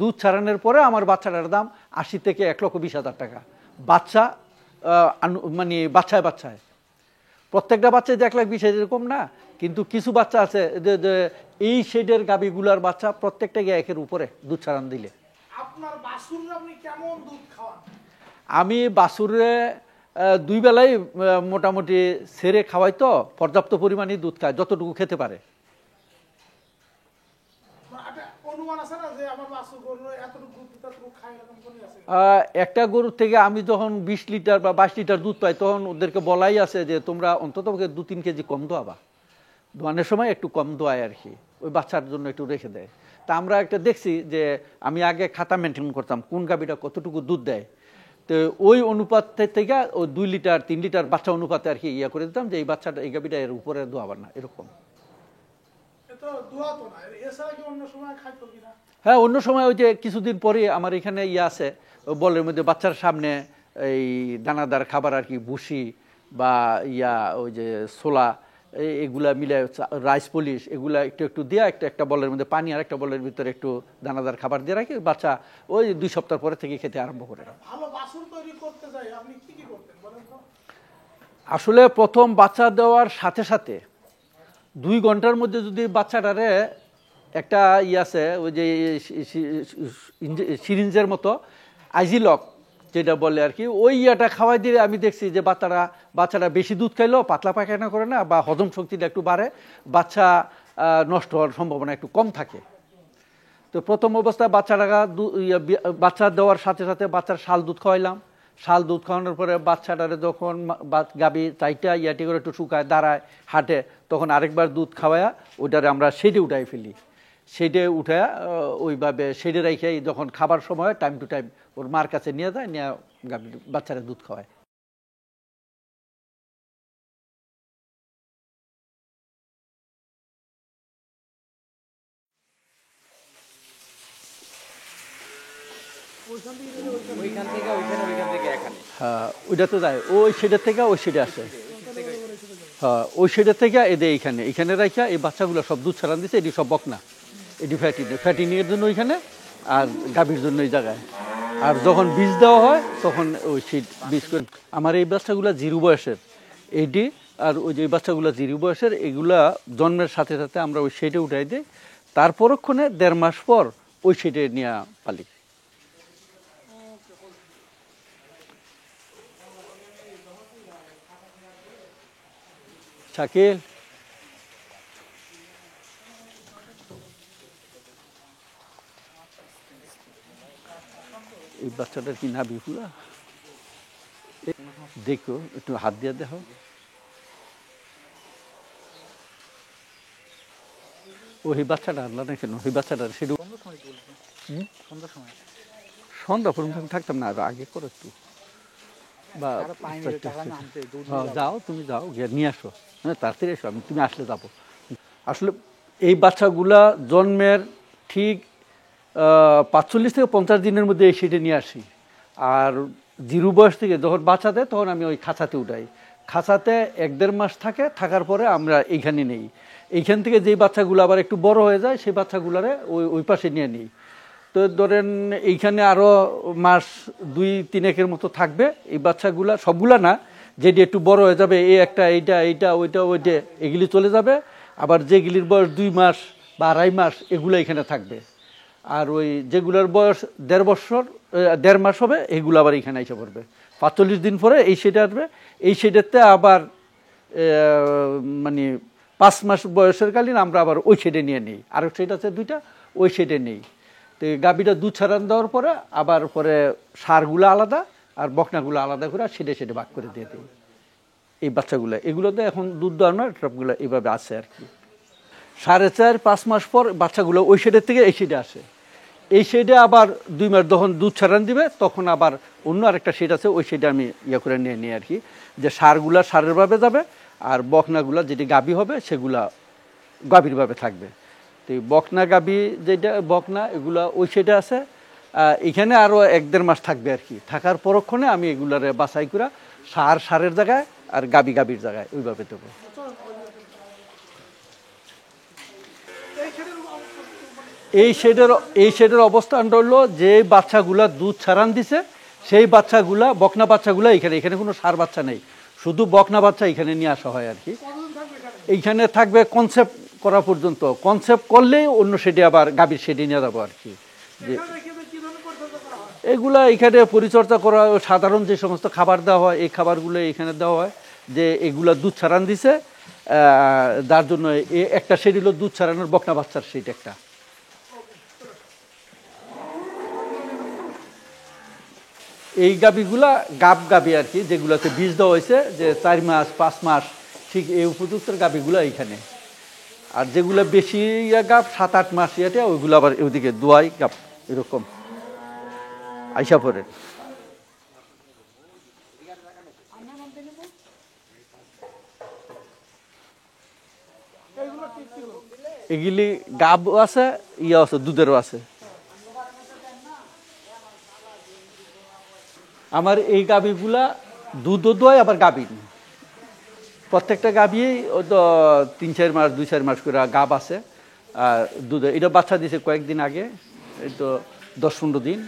Speaker 2: দুধ ছাড়ানোর পরে আমার বাচ্চাটার দাম 80 থেকে 1,20,000 টাকা। বাচ্চা মানে বাচ্চায় বাচ্চায় প্রত্যেকটা বাচ্চায় যে 1,20,000 এরকম না, কিন্তু কিছু বাচ্চা আছে যে এই শেডের গাভীগুলার বাচ্চা প্রত্যেকটা গিয়ে 1-এর উপরে দুধ ছাড়ান দিলে।
Speaker 1: আপনার বাছুররা আপনি কেমন দুধ খাওয়ান?
Speaker 2: আমি বাছুরে 2 বেলায় মোটামুটি সেরে খাওয়াই, তো পর্যাপ্ত পরিমাণে দুধ খায় যতটুকু খেতে পারে।
Speaker 1: একটা অনুমান আছে না যে আমার বাছুর গরু এতটুকু দুধ এতটুকু খায়, এরকম কোনো আছে?
Speaker 2: একটা গরুর থেকে আমি যখন 20 লিটার বা 22 লিটার দুধ পাই তখন ওদেরকে বলাই আছে যে তোমরা অন্তত 2-3 কেজি কম দোয়াবা, দোয়ানোর সময় একটু কম দোয়ায় আর কি, ওই বাচ্চার জন্য একটু রেখে দেয়। তা আমরা একটা দেখছি যে আমি আগে খাতা মেনটেন করতাম কোন গাভীটা কতটুকু দুধ দেয়, তো ওই অনুপাত থেকে ওই 2 লিটার 3 লিটার বাচ্চা অনুপাতে আর কি ইয়া করে দিতাম যে এই বাচ্চাটা এই গাভীটা এর উপরে দোয়াবার না এরকম।
Speaker 1: এটা দোয়াতো না, এছাড়া কি অন্য সময় খাইতো কিনা?
Speaker 2: হ্যাঁ, অন্য সময় ওই যে কিছুদিন পরে আমার এখানে ইয়ে আছে, বলের মধ্যে বাচ্চার সামনে এই দানাদার খাবার আর কি, ভুসি বা ইয়া ওই যে ছোলা এগুলা মিলে রাইস পলিশ এগুলা একটু একটু দিয়ে একটা বলের মধ্যে পানি আর একটা বলের ভিতরে একটু দানাদার খাবার দিয়ে রাখি, বাচ্চা ওই 2 সপ্তাহ পরে থেকে খেতে আরম্ভ করে।
Speaker 1: ভালো বাছুর তৈরি করতে যাই আপনি কি কি করতেন বলেন তো?
Speaker 2: আসলে প্রথম বাচ্চা দেওয়ার সাথে সাথে 2 ঘন্টার মধ্যে যদি বাচ্চাটারে একটা আছে ওই যে সিরিঞ্জের মতো আইজিলক যেটা বলে আর কি, ওই ইয়াটা খাওয়াই দিয়ে আমি দেখছি যে বাচ্চারা বেশি দুধ খাইলো পাতলা পায়খানা করে না বা হজম শক্তিটা একটু বাড়ে, বাচ্চা নষ্ট হওয়ার সম্ভাবনা একটু কম থাকে। তো প্রথম অবস্থায় বাচ্চা দেওয়ার সাথে সাথে বাচ্চার শাল দুধ খাওয়াইলাম, শাল দুধ খাওয়ানোর পরে বাচ্চাটারে যখন গাভী চাইটা ইয়াটি করে একটু শুকায় দাঁড়ায় হাঁটে, তখন আরেকবার দুধ খাওয়ায়া ওইটারে আমরা শেডে উঠাই ফেলি, শেডে উঠায়া ওইভাবে শেডে রেখে যখন খাবার সময় টাইম টু টাইম ওর মার কাছে নিয়ে যায়, নিয়ে গাভী বাচ্চারা দুধ খাওয়ায়। হ্যাঁ, ওইটা তো যায় ওই শেডের থেকে ওই শেডে আসে। হ্যাঁ, ওই শেডের থেকে এদের এইখানে রাখা এই বাচ্চাগুলো সব দুধ ছাড়ান দিচ্ছে, এটি সব বকনা, এটি ফ্যাটিনের জন্য ওইখানে আর গাভীর জন্য এই জায়গায়। আর যখন বীজ দেওয়া হয় তখন ওই শীত বীজ করে। আমার এই বাচ্চাগুলো 0 বয়সের এইটি, আর ওই যে বাচ্চাগুলো 0 বয়সের এগুলা জন্মের সাথে সাথে আমরা ওই শেডে উঠাই দিই, তার পরক্ষণে 1.5 মাস পর ওই শেডে নিয়ে পালি। শাকিল, এই বাচ্চাটার কি নাভি খোলা দেখো, একটু হাত দিয়ে দেখো। ওই বাচ্চাটা আনলা না কেন? ওই বাচ্চাটা সেটু সন্ধ্যা পর্যন্ত থাকতাম না, আরো আগে করে একটু বা যাও, তুমি যাও গিয়ে নিয়ে আসো, হ্যাঁ তাড়াতাড়ি এসো, তুমি আসলে যাবো। আসলে এই বাচ্চাগুলা জন্মের ঠিক 45 থেকে 50 দিনের মধ্যে এই সেটে নিয়ে আসি। আর 0 বয়স থেকে যখন বাচ্চা দেয় তখন আমি ওই খাঁচাতে উঠাই, খাঁচাতে 1-1.5 মাস থাকার পরে আমরা এইখানে নেই। এইখান থেকে যেই বাচ্চাগুলো আবার একটু বড় হয়ে যায় সেই বাচ্চাগুলারে ওই পাশে নিয়ে নিই। তো ধরেন এইখানে আরও মাস 2-3 মতো থাকবে এই বাচ্চাগুলা, সবগুলা না, যেটি একটু বড় হয়ে যাবে এই একটা এইটা ওইটা এগুলি চলে যাবে। আবার যেগুলির বয়স 2 মাস বা 2.5 মাস এগুলো এখানে থাকবে। আর ওই যেগুলোর বয়স 1.5 মাস হবে এগুলো আবার এখানে এসে পড়বে। 45 দিন পরে এই শেডে আসবে। এই শেডেতে আবার মানে 5 মাস বয়সের কালীন আমরা আবার ওই শেডে নিয়ে নিই। আর শেড আছে 2টা, ওই শেডে নেই। তো গাভীটা দুধ ছাড়ান দেওয়ার পরে আবার পরে সারগুলো আলাদা আর বকনাগুলো আলাদা করে শেডে ভাগ করে দিয়ে দিই। এই বাচ্চাগুলো, এগুলোতে এখন দুধ দেওয়ানো সবগুলো এইভাবে আছে আর কি। 4.5-5 মাস পর বাচ্চাগুলো ওই সাইডের থেকে এই সাইডে আসে, এই সাইডে আবার 2 মাস যখন দুধ ছাড়ান দিবে তখন আবার অন্য আরেকটা শেড আছে, ওই সাইডে আমি করে নিয়ে নিই আর কি, যে সারগুলা সারের ভাবে যাবে আর বকনাগুলা যেটি গাভী হবে সেগুলা গাভীর ভাবে থাকবে। তো এই বকনা গাভী যেটা বকনা এগুলা ওই সাইডে আছে, এখানে আরও 1-1.5 মাস থাকবে আর কি। থাকার পরক্ষণে আমি এগুলারে বাছাই করে সারের জায়গায় আর গাভীর জায়গায় ওইভাবে দেবো। এই শেডের অবস্থানটা হলো যে বাচ্চাগুলা দুধ ছাড়ান দিছে সেই বাচ্চাগুলা বকনা বাচ্চাগুলা এখানে কোনো সার বাচ্চা নেই, শুধু বকনা বাচ্চা এখানে নিয়ে আসা হয় আর কি। এইখানে থাকবে কনসেপ্ট করা পর্যন্ত, কনসেপ্ট করলেই অন্য শেডে আবার গাভীর শেডে নিয়ে যাবো আর কি। যে এগুলা এখানে পরিচর্যা করা, সাধারণ যে সমস্ত খাবার দেওয়া হয় এই খাবারগুলো এখানে দেওয়া হয়, যে এগুলা দুধ ছাড়ান দিছে যার জন্য একটা শেড হলো দুধ ছাড়ানোর বকনা বাচ্চার শেড একটা। এই গাভীগুলা গাভী আর কি, যেগুলোতে বীজ দেওয়া হয়েছে যে 4 মাস 5 মাস ঠিক এই উপযুক্ত গাভীগুলো এইখানে, আর যেগুলো বেশি গাভ 7-8 মাস ইয়েটা ওইগুলো আবার ওইদিকে দোয়াই গাভ এরকম আইসা পড়ে। এগুলি গাভ আছে, আছে দুধেরও আছে। আমার এই গাভীগুলা দুধও দোয় আবার গাভী, প্রত্যেকটা গাভী 3-4 মাস 2-4 মাস করে গাভ আছে। আর দুধ এটা বাচ্চা দিছে কয়েকদিন আগে, এই তো 10-15 দিন,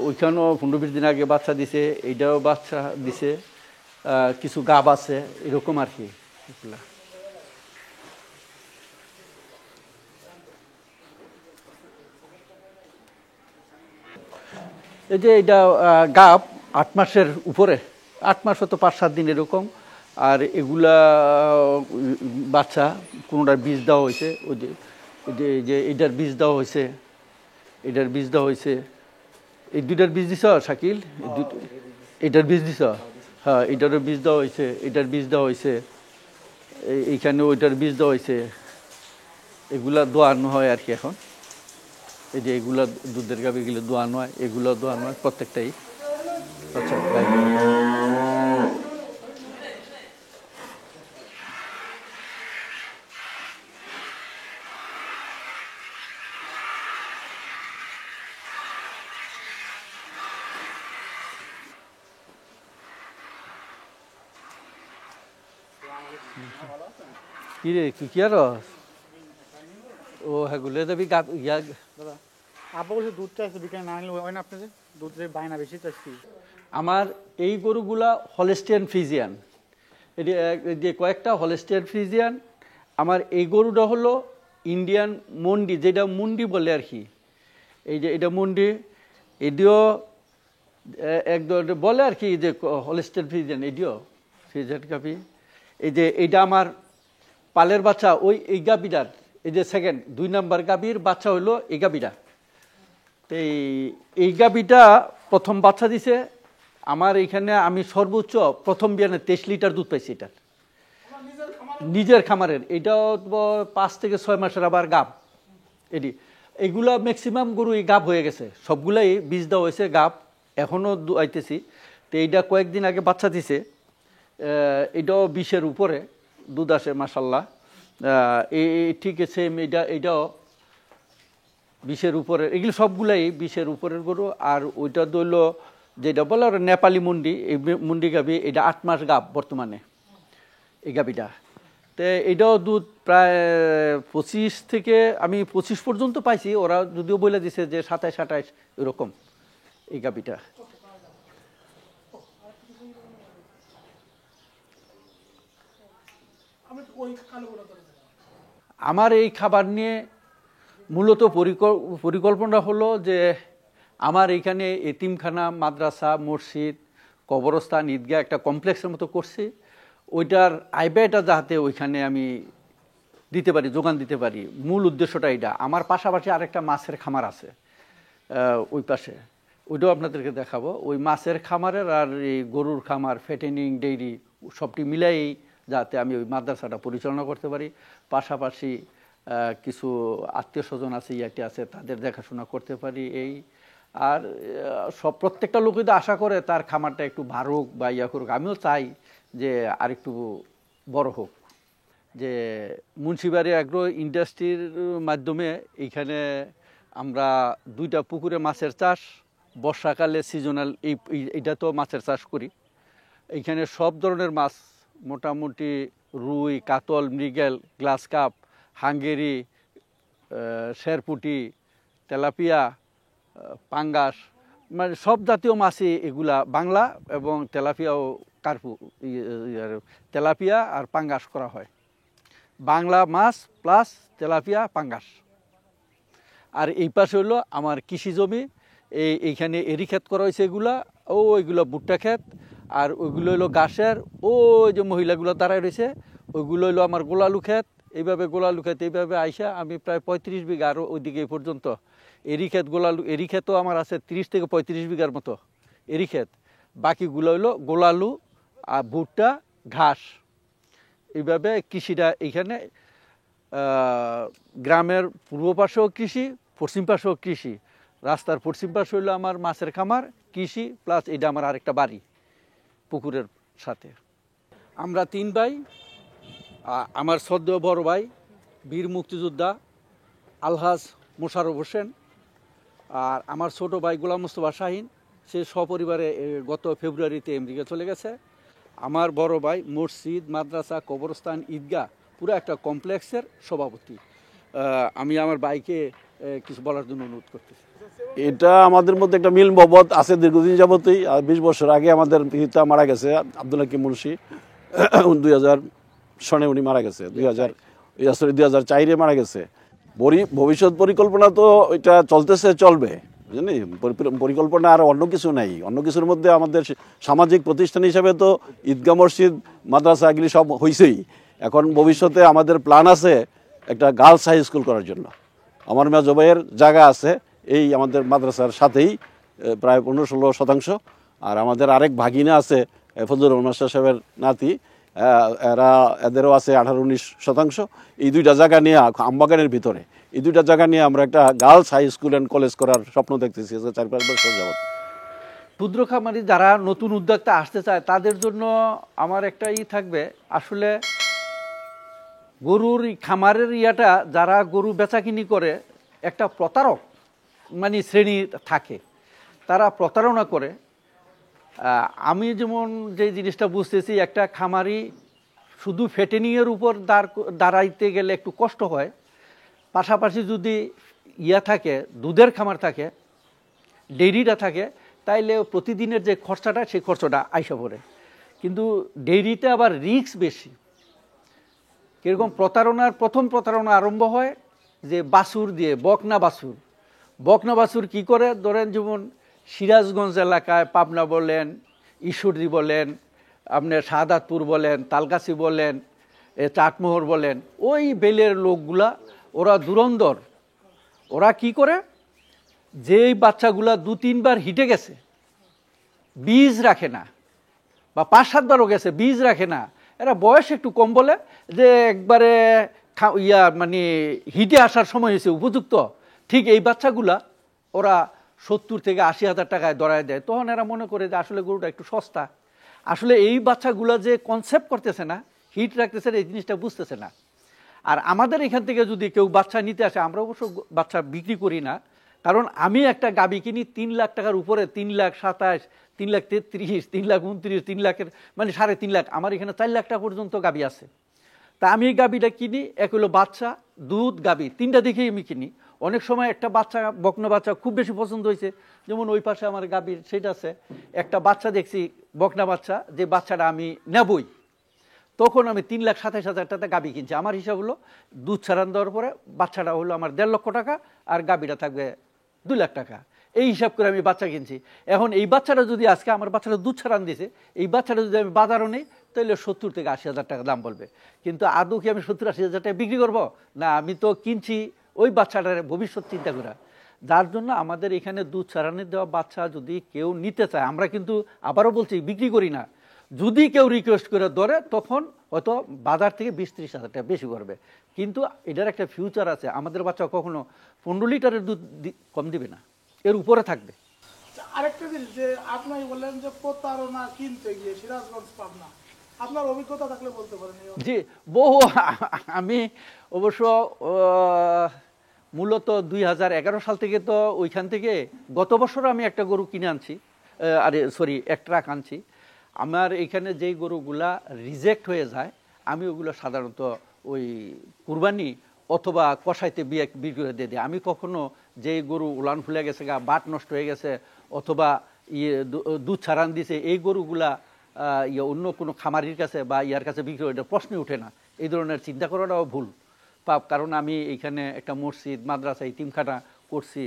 Speaker 2: ওইখানেও 15-20 দিন আগে বাচ্চা দিছে, এইটাও বাচ্চা দিছে, কিছু গাভ আছে এরকম আর কি। এই যে এটা গাভ 8 মাসের উপরে, 8 মাস হতো 5-7 দিন এরকম। আর এগুলা বাচ্চা কোনোটার বীজ দেওয়া হয়েছে, ওই যে এটার বীজ দেওয়া হয়েছে, এটার বীজ দেওয়া হয়েছে, এই দুইটার বীজ দিছ শাকিল, এটার বীজ দিছ, হ্যাঁ এটারও বীজ দেওয়া হয়েছে, এটার বীজ দেওয়া হয়েছে, এইখানে ওইটার বীজ দেওয়া হয়েছে। এগুলা দোয়ানো হয় আর কি এখন, এই যে এগুলা দুধের গাভী এগুলো দোয়ানো হয়, এগুলো দোয়ানো হয় প্রত্যেকটাই। আচ্ছা কি রে কি আর ও হ্যাঁ গুলে যাবি ইয়া
Speaker 3: দাদা আপা বলছে দুধ চাইছে বিকেলে না আনলে হয় না আপনাদের দুধ বায়না বেশি চাইছি।
Speaker 2: আমার এই গরুগুলা হলস্টিয়ান ফ্রিজিয়ান, এটি কয়েকটা হলস্টিয়ান ফ্রিজিয়ান। আমার এই গরুটা হলো ইন্ডিয়ান মন্ডি, যেটা মুন্ডি বলে আর কি। এই যে এটা মুন্ডি, এটিও একদম বলে আর কি যে হলস্টিয়ান ফ্রিজিয়ান, এটিও ফ্রিজিয়ান গাভী। এই যে এইটা আমার পালের বাচ্চা, ওই এই গাভীটার এই যে সেকেন্ড 2 নাম্বার গাভীর বাচ্চা হলো এই গাভীটা। তো এই গাভীটা প্রথম বাচ্চা দিছে আমার এইখানে, আমি সর্বোচ্চ প্রথম বিয়ানে 23 লিটার দুধ পাইছি এটার নিজের খামারের। এটাও 5 থেকে 6 মাসের আবার গাভ। এগুলা ম্যাক্সিমাম গরু এই গাভ হয়ে গেছে, সবগুলাই বীজ দেওয়া হয়েছে, গাভ এখনও আইতেছি। তো এইটা কয়েকদিন আগে বাচ্চা দিছে, এটাও 20-এর উপরে দুধ আসে মাশাল্লাহ। ঠিক আছে, এইটাও 20-এর উপরে, এগুলো সবগুলাই 20-এর উপরের গরু। আর ওইটা দইল যেটা বলে নেপালি মুন্ডি, এই মুন্ডি গাভী, এটা 8 মাস গাভ বর্তমানে এই গাভীটা। তো এটাও দুধ প্রায় 25 থেকে আমি 25 পর্যন্ত পাইছি, ওরা যদিও বলে দিছে যে 27-28 এরকম এই গাভীটা। আমার এই খাবার নিয়ে মূলত পরিকল্পনা হলো যে আমার এইখানে এতিমখানা, মাদ্রাসা, মসজিদ, কবরস্থান, ঈদগাহ একটা কমপ্লেক্সের মতো করছি। ওইটার আয়ব্যয়টা যাতে ওইখানে আমি দিতে পারি, যোগান দিতে পারি, মূল উদ্দেশ্যটা এটা। আমার পাশাপাশি আরেকটা মাছের খামার আছে ওই পাশে, ওইটাও আপনাদেরকে দেখাবো। ওই মাছের খামারের আর এই গরুর খামার, ফ্যাটেনিং, ডেইরি, সবটি মিলাই যাতে আমি ওই মাদ্রাসাটা পরিচালনা করতে পারি। পাশাপাশি কিছু আত্মীয় স্বজন আছে, ইয়াটি আছে, তাদের দেখাশোনা করতে পারি এই। আর সব প্রত্যেকটা লোকই তো আশা করে তার খামারটা একটু বাড়ুক বা ইয়া করুক। আমিও চাই যে আরেকটু বড় হোক। যে মুন্সিবাড়ি অ্যাগ্রো ইন্ডাস্ট্রির মাধ্যমে এইখানে আমরা 2টা পুকুরে মাছের চাষ, বর্ষাকালে সিজনাল এইটা তো মাছের চাষ করি। এইখানে সব ধরনের মাছ মোটামুটি রুই, কাতল, মৃগেল, গ্লাস কাপ, হাঙ্গেরি, শেরপুটি, তেলাপিয়া, পাঙ্গাস, মানে সব জাতীয় মাছই এগুলা বাংলা, এবং তেলাপিয়া ও কার্পু, তেলাপিয়া আর পাঙ্গাস করা হয়। বাংলা মাছ প্লাস তেলাপিয়া, পাঙ্গাস। আর এই পাশে হলো আমার কৃষি জমি, এইখানে এরি ক্ষেত করা হয়েছে এগুলা, ওইগুলো ভুট্টা ক্ষেত, আর ওইগুলো হলো ঘাসের, ওই যে মহিলাগুলো দাঁড়ায় রয়েছে ওইগুলো হলো আমার গোলালু ক্ষেত। এইভাবে গোলালু ক্ষেত এইভাবে আইসা আমি প্রায় 35 বিঘা, আরও ওইদিকে এই পর্যন্ত এরি ক্ষেত, গোলালু এরি ক্ষেতও আমার আছে 30 থেকে 35 বিঘার মতো এরি ক্ষেত। বাকিগুলো হলো গোলালু আর ভুট্টা, ঘাস। এইভাবে কৃষিটা এইখানে গ্রামের পূর্ব পাশেও কৃষি, পশ্চিম পাশেও কৃষি। রাস্তার পশ্চিম পাশে হইলো আমার মাছের খামার, কৃষি প্লাস এটা আমার আরেকটা বাড়ি পুকুরের সাথে। আমরা 3 ভাই। আমার শ্রদ্ধেয় বড় ভাই বীর মুক্তিযোদ্ধা আলহাজ মোশাররফ হোসেন, আর আমার ছোট ভাই গোলাম মোস্তফা শাহিন, সে সপরিবারে গত ফেব্রুয়ারিতে আমেরিকা চলে গেছে। আমার বড় ভাই মসজিদ, মাদ্রাসা, কবরস্থান, ঈদগাহ পুরো একটা কমপ্লেক্সের সভাপতি। আমি আমার ভাইকে কিছু বলার জন্য অনুরোধ করতেছি।
Speaker 4: এটা আমাদের মধ্যে একটা মিল মহব্বত আছে দীর্ঘদিন যাবতই। 20 বছর আগে আমাদের পিতা মারা গেছে, আব্দুল হাকিম মুন্সি, 2000 সনে উনি মারা গেছে, 2004-এ মারা গেছে। ভবিষ্যৎ পরিকল্পনা তো এটা চলতেছে, চলবে, বুঝলি। পরিকল্পনা আর অন্য কিছু নাই। অন্য কিছুর মধ্যে আমাদের সামাজিক প্রতিষ্ঠান হিসাবে তো ঈদগাহ, মসজিদ, মাদ্রাসা এগুলি সব হয়েছেই। এখন ভবিষ্যতে আমাদের প্ল্যান আছে একটা গার্লস হাই স্কুল করার জন্য। আমার মেজো ভাইয়ের জায়গা আছে এই আমাদের মাদ্রাসার সাথেই, প্রায় 15-16%। আর আমাদের আরেক ভাগিনা আছে ফজলুর রহমান মাস্টার সাহেবের নাতি, এদেরও আছে 18-19%। এই 2টা জায়গা নিয়ে আমবাগানের ভিতরে, এই 2টা জায়গা নিয়ে আমরা একটা girls high school and college করার স্বপ্ন দেখতেছি 4-5 বছর যাবত।
Speaker 2: ক্ষুদ্র খামারি যারা নতুন উদ্যোক্তা আসতে চায় তাদের জন্য আমার একটা থাকবে, আসলে গরুর খামারের ইয়াটা, যারা গরু বেচাকিনি করে একটা প্রতারক মানে শ্রেণী থাকে, তারা প্রতারণা করে। আমি যেমন যে জিনিসটা বুঝতেছি, একটা খামারি শুধু ফেটেনিংয়ের উপর দাঁড়াইতে গেলে একটু কষ্ট হয়। পাশাপাশি যদি থাকে, দুধের খামার থাকে, ডেইরিটা থাকে, তাইলে প্রতিদিনের যে খরচাটা সেই খরচাটা আইসা পড়ে। কিন্তু ডেইরিতে আবার রিস্ক বেশি। কীরকম প্রথম প্রতারণা আরম্ভ হয় যে বাছুর দিয়ে, বকনা বাছুর কী করে, ধরেন যেমন সিরাজগঞ্জ এলাকায় পাবনা বলেন, ঈশ্বরদী বলেন, আপনার শাহাদাতপুর বলেন, তালকাছি বলেন, চাটমোহর বলেন, ওই বেলের লোকগুলা ওরা দুরন্দর। ওরা কি করে, যেই বাচ্চাগুলা 2-3 বার হিটে গেছে, বীজ রাখে না, বা 5-7 বারও গেছে, বীজ রাখে না, এরা বয়স একটু কম বলে যে একবারে মানে হিটে আসার সময় হয়েছে উপযুক্ত, ঠিক এই বাচ্চাগুলা ওরা 70 থেকে 80 হাজার টাকায় ধরায় দেয়। তখন এরা মনে করে যে আসলে গরুটা একটু সস্তা। আসলে এই বাচ্চাগুলা যে কনসেপ্ট করতেছে না, হিট রাখতেছে না, এই জিনিসটা বুঝতেছে না। আর আমাদের এখান থেকে যদি কেউ বাচ্চা নিতে আসে, আমরা অবশ্য বাচ্চা বিক্রি করি না, কারণ আমি একটা গাবি কিনি 3 লাখ টাকার উপরে, 3,27,000, 3,33,000, 3,29,000, 3 লাখের মানে 3.5 লাখ। আমার এখানে 4 লাখ টাকা পর্যন্ত গাবি আছে। তা আমি এই গাবিটা কিনি, এক হলো বাচ্চা, দুধ, গাবি, 3টা দেখেই আমি কিনি। অনেক সময় একটা বাচ্চা, বকনা বাচ্চা খুব বেশি পছন্দ হয়েছে, যেমন ওই পাশে আমার গাবির সেটা আছে, একটা বাচ্চা দেখছি বকনা বাচ্চা, যে বাচ্চাটা আমি নেবই, তখন আমি 3,27,000 টাকা গাবি কিনছি। আমার হিসাব হলো দুধ ছাড়ান দেওয়ার পরে বাচ্চাটা হলো আমার 1.5 লক্ষ টাকা, আর গাবিটা থাকবে 2 লাখ টাকা। এই হিসাব করে আমি বাচ্চা কিনছি। এখন এই বাচ্চাটা যদি আজকে আমার বাচ্চাটা দুধ ছাড়ান দিয়েছে, এই বাচ্চাটা যদি আমি বাজারও নেই, তাহলে 70 থেকে 80 হাজার টাকা দাম বলবে। কিন্তু আদৌ কি আমি 70-80 হাজার টাকা বিক্রি করবো? না, আমি তো কিনছি ওই বাচ্চাটার ভবিষ্যৎ চিন্তা করে। যার জন্য আমাদের এখানে দুধ ছাড়ানি দেওয়া বাচ্চা যদি কেউ নিতে চায়, আমরা কিন্তু আবারও বলছি বিক্রি করি না, যদি কেউ রিকোয়েস্ট করে ধরে তখন হয়তো বাজার থেকে 20-30 হাজার টাকা বেশি করবে, কিন্তু এটার একটা ফিউচার আছে। আমাদের বাচ্চা কখনো 15 লিটারের দুধ কম দিবে না, এর উপরে থাকবে।
Speaker 1: আরেকটা জিনিস যে আপনি বললেন যে প্রতারণা কিনতে গিয়ে সিরাজগঞ্জ পাবনা, আপনার অভিজ্ঞতা থাকলে বলতে পারেন।
Speaker 2: জি, বহু। আমি অবশ্য মূলত 2011 সাল থেকে তো ওইখান থেকে গত বছর আমি একটা গরু কিনে আনছি, এক ট্রাক আনছি। আমার এখানে যেই গরুগুলা রিজেক্ট হয়ে যায় আমি ওগুলো সাধারণত ওই কুরবানি অথবা কষাইতে বিক্রি করে দিয়ে দিই। আমি কখনো যেই গরু উলান ফুলে গেছে গা, বাট নষ্ট হয়ে গেছে অথবা দুধ ছাড়ান দিছে, এই গরুগুলা অন্য কোনো খামারির কাছে বা ইয়ার কাছে বিক্রি করে, প্রশ্নই ওঠে না। এই ধরনের চিন্তা করাটাও ভুল পাপ, কারণ আমি এইখানে একটা মসজিদ মাদ্রাসা ইতিমখানা করছি,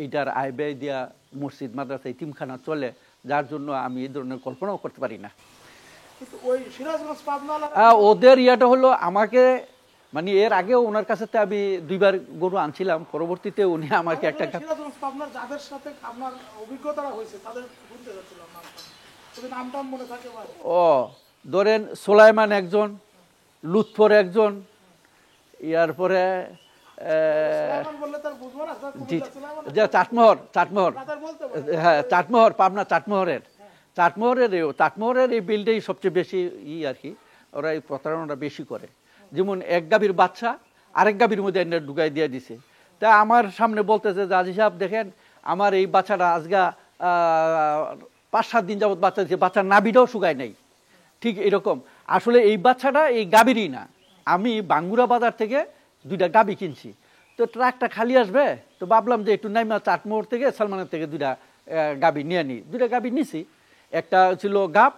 Speaker 2: এইটার আয় ব্যয় দিয়া মসজিদ মাদ্রাসা ইতিমখানা চলে, যার জন্য আমি এই ধরনের কল্পনাও করতে পারি না। ওদের ইয়াটা হলো আমাকে, মানে এর আগেও ওনার কাছে আমি 2বার গরু আনছিলাম, পরবর্তীতে উনি আমাকে একটা
Speaker 1: যাদের সাথে আপনার অভিজ্ঞতাটা হয়েছে তাদের বলতে যাচ্ছিলাম, নামটা মনে থাকে?
Speaker 2: ও ধরেন সোলাইমান একজন, লুৎফর একজন, ইয়ার পরে চাটমোহর, হ্যাঁ চাটমোহর, পাবনা চাটমোহরের এই বিলটাই সবচেয়ে বেশি আর কি, ওরা এই প্রতারণাটা বেশি করে। যেমন এক গাভীর বাচ্চা আরেক গাভীর মধ্যে ঢুকাই দিয়ে দিছে। তা আমার সামনে বলতেছে যে আজি সাহেব দেখেন আমার এই বাচ্চাটা আজগা 5-7 দিন যাবত বাচ্চা দিচ্ছে, বাচ্চার নাভিটাও শুকায় নাই। ঠিক এরকম আসলে এই বাচ্চাটা এই গাভীরই না। আমি বাঙ্গুরা বাজার থেকে 2টা গাভী কিনছি, তো ট্রাকটা খালি আসবে, তো ভাবলাম যে একটু নাইমা চাটমোহর থেকে সালমানের থেকে 2টা গাভী নিয়ে নিই। 2টা গাভী নিছি, একটা ছিল গাব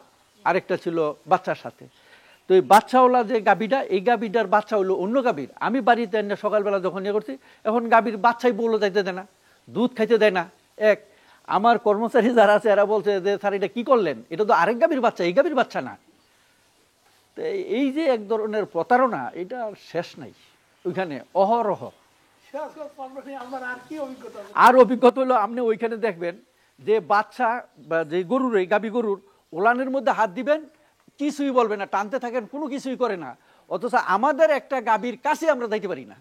Speaker 2: আরেকটা ছিল বাচ্চার সাথে। তো এই বাচ্চাওয়ালা যে গাভীটা, এই গাভীটার বাচ্চা হলো অন্য গাভীর। আমি বাড়িতে এনে সকালবেলা যখন ইয়ে করছি, এখন গাভীর বাচ্চাই বললো যাইতে দেয় না, দুধ খাইতে দেয় না। আমার কর্মচারী যারা আছে এরা বলছে যে স্যার এটা কি করলেন, এটা তো আরেক গাভীর বাচ্চা, এই গাভীর বাচ্চা না। তো এই যে এক ধরনের প্রতারণা, এটা শেষ নাই ওইখানে, অহরহ। আর অভিজ্ঞতা হলো আপনি ওইখানে দেখবেন যে বাচ্চা বা যে গরুর, এই গাভী গরুর ওলানের মধ্যে হাত দিবেন, কিছুই বলবে না, টানতে থাকেন, কোনো কিছুই করে না। অথচ আমাদের একটা গাভীর কাছে আমরা যাইতে পারি না,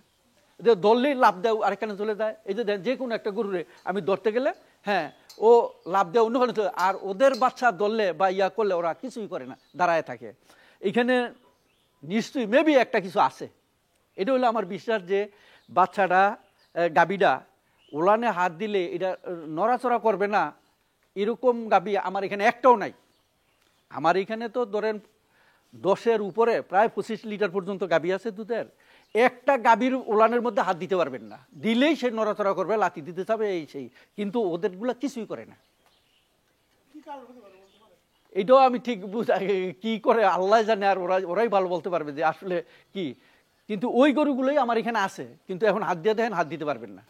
Speaker 2: যে ধরলেই লাভ দেয় আরেকখানে চলে যায়। এই যে কোনো একটা গরুরে আমি ধরতে গেলে হ্যাঁ ও লাভ দেয় অন্যখানে চলে, আর ওদের বাচ্চা ধরলে বা ইয়া করলে ওরা কিছুই করে না, দাঁড়ায় থাকে। এখানে নিশ্চয়ই মেবি একটা কিছু আছে। এটা হলো আমার বিশ্বাস যে বাচ্চাটা গাভীটা ওলানে হাত দিলে এটা নড়াচড়া করবে না, এরকম গাভী আমার এখানে একটাও নাই। আমার এখানে তো ধরেন 10-এর উপরে প্রায় 25 লিটার পর্যন্ত গাভী আছে দুধের। একটা গাভীর ওলানের মধ্যে হাত দিতে পারবেন না, দিলেই সে নড়াচড়া করবে, লাথি দিতে চাবে, এই সেই। কিন্তু ওদেরগুলা কিছুই করে না। এটাও আমি ঠিক কি করে আল্লাহ জানে, আর ওরাই ভালো বলতে পারবে যে আসলে কি। কিন্তু ওই গরুগুলোই আমার এখানে আছে, কিন্তু এখন হাত দিয়ে দেখেন হাত দিতে পারবেন না।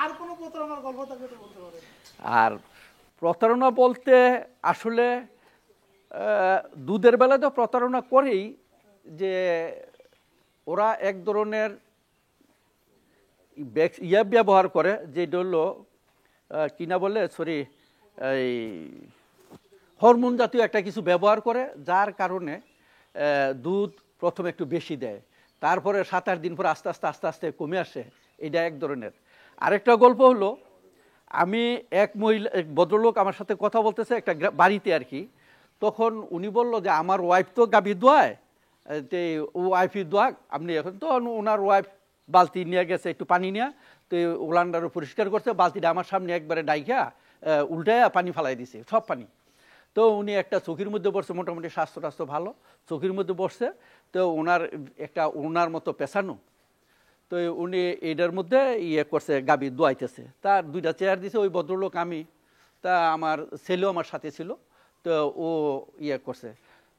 Speaker 1: আর কোনো প্রতারণার গল্প থাকলে তো বলতে পারেন।
Speaker 2: আর প্রতারণা বলতে আসলে দুধের বেলায় তো প্রতারণা করেই, যে ওরা এক ধরনের ব্যবহার করে, যেটা হলো কিনা বলে সরি এই হরমোন জাতীয় একটা কিছু ব্যবহার করে, যার কারণে দুধ প্রথমে একটু বেশি দেয়, তারপরে 7-8 দিন পর আস্তে আস্তে কমে আসে। এটা এক ধরনের। আরেকটা গল্প হলো, আমি এক ভদ্রলোক আমার সাথে কথা বলতেছে একটা বাড়িতে আর কি, তখন উনি বলল যে আমার ওয়াইফ তো গাভী দোয়ায়, ওয়াইফই দোয়া আপনি এখন তো, ওনার ওয়াইফ বালতি নিয়ে গেছে একটু পানি নিয়ে, তো ওলান্ডারও পরিষ্কার করছে, বালতিটা আমার সামনে একবারে ডাইকা উল্টায়া পানি ফালাই দিছে, সব পানি। তো উনি একটা চোখের মধ্যে বসছে, মোটামুটি স্বাস্থ্য ভালো, চোখের মধ্যে বসছে। তো ওনার একটা ওনার মতো পেছানো, তো উনি এটার মধ্যে ইয়ে করছে, গাভী দোয়াইতেছে। তার 2টা চেয়ার দিছে, ওই ভদ্রলোক আমি, তা আমার ছেলেও আমার সাথে ছিল, তো ও ইয়ে করছে।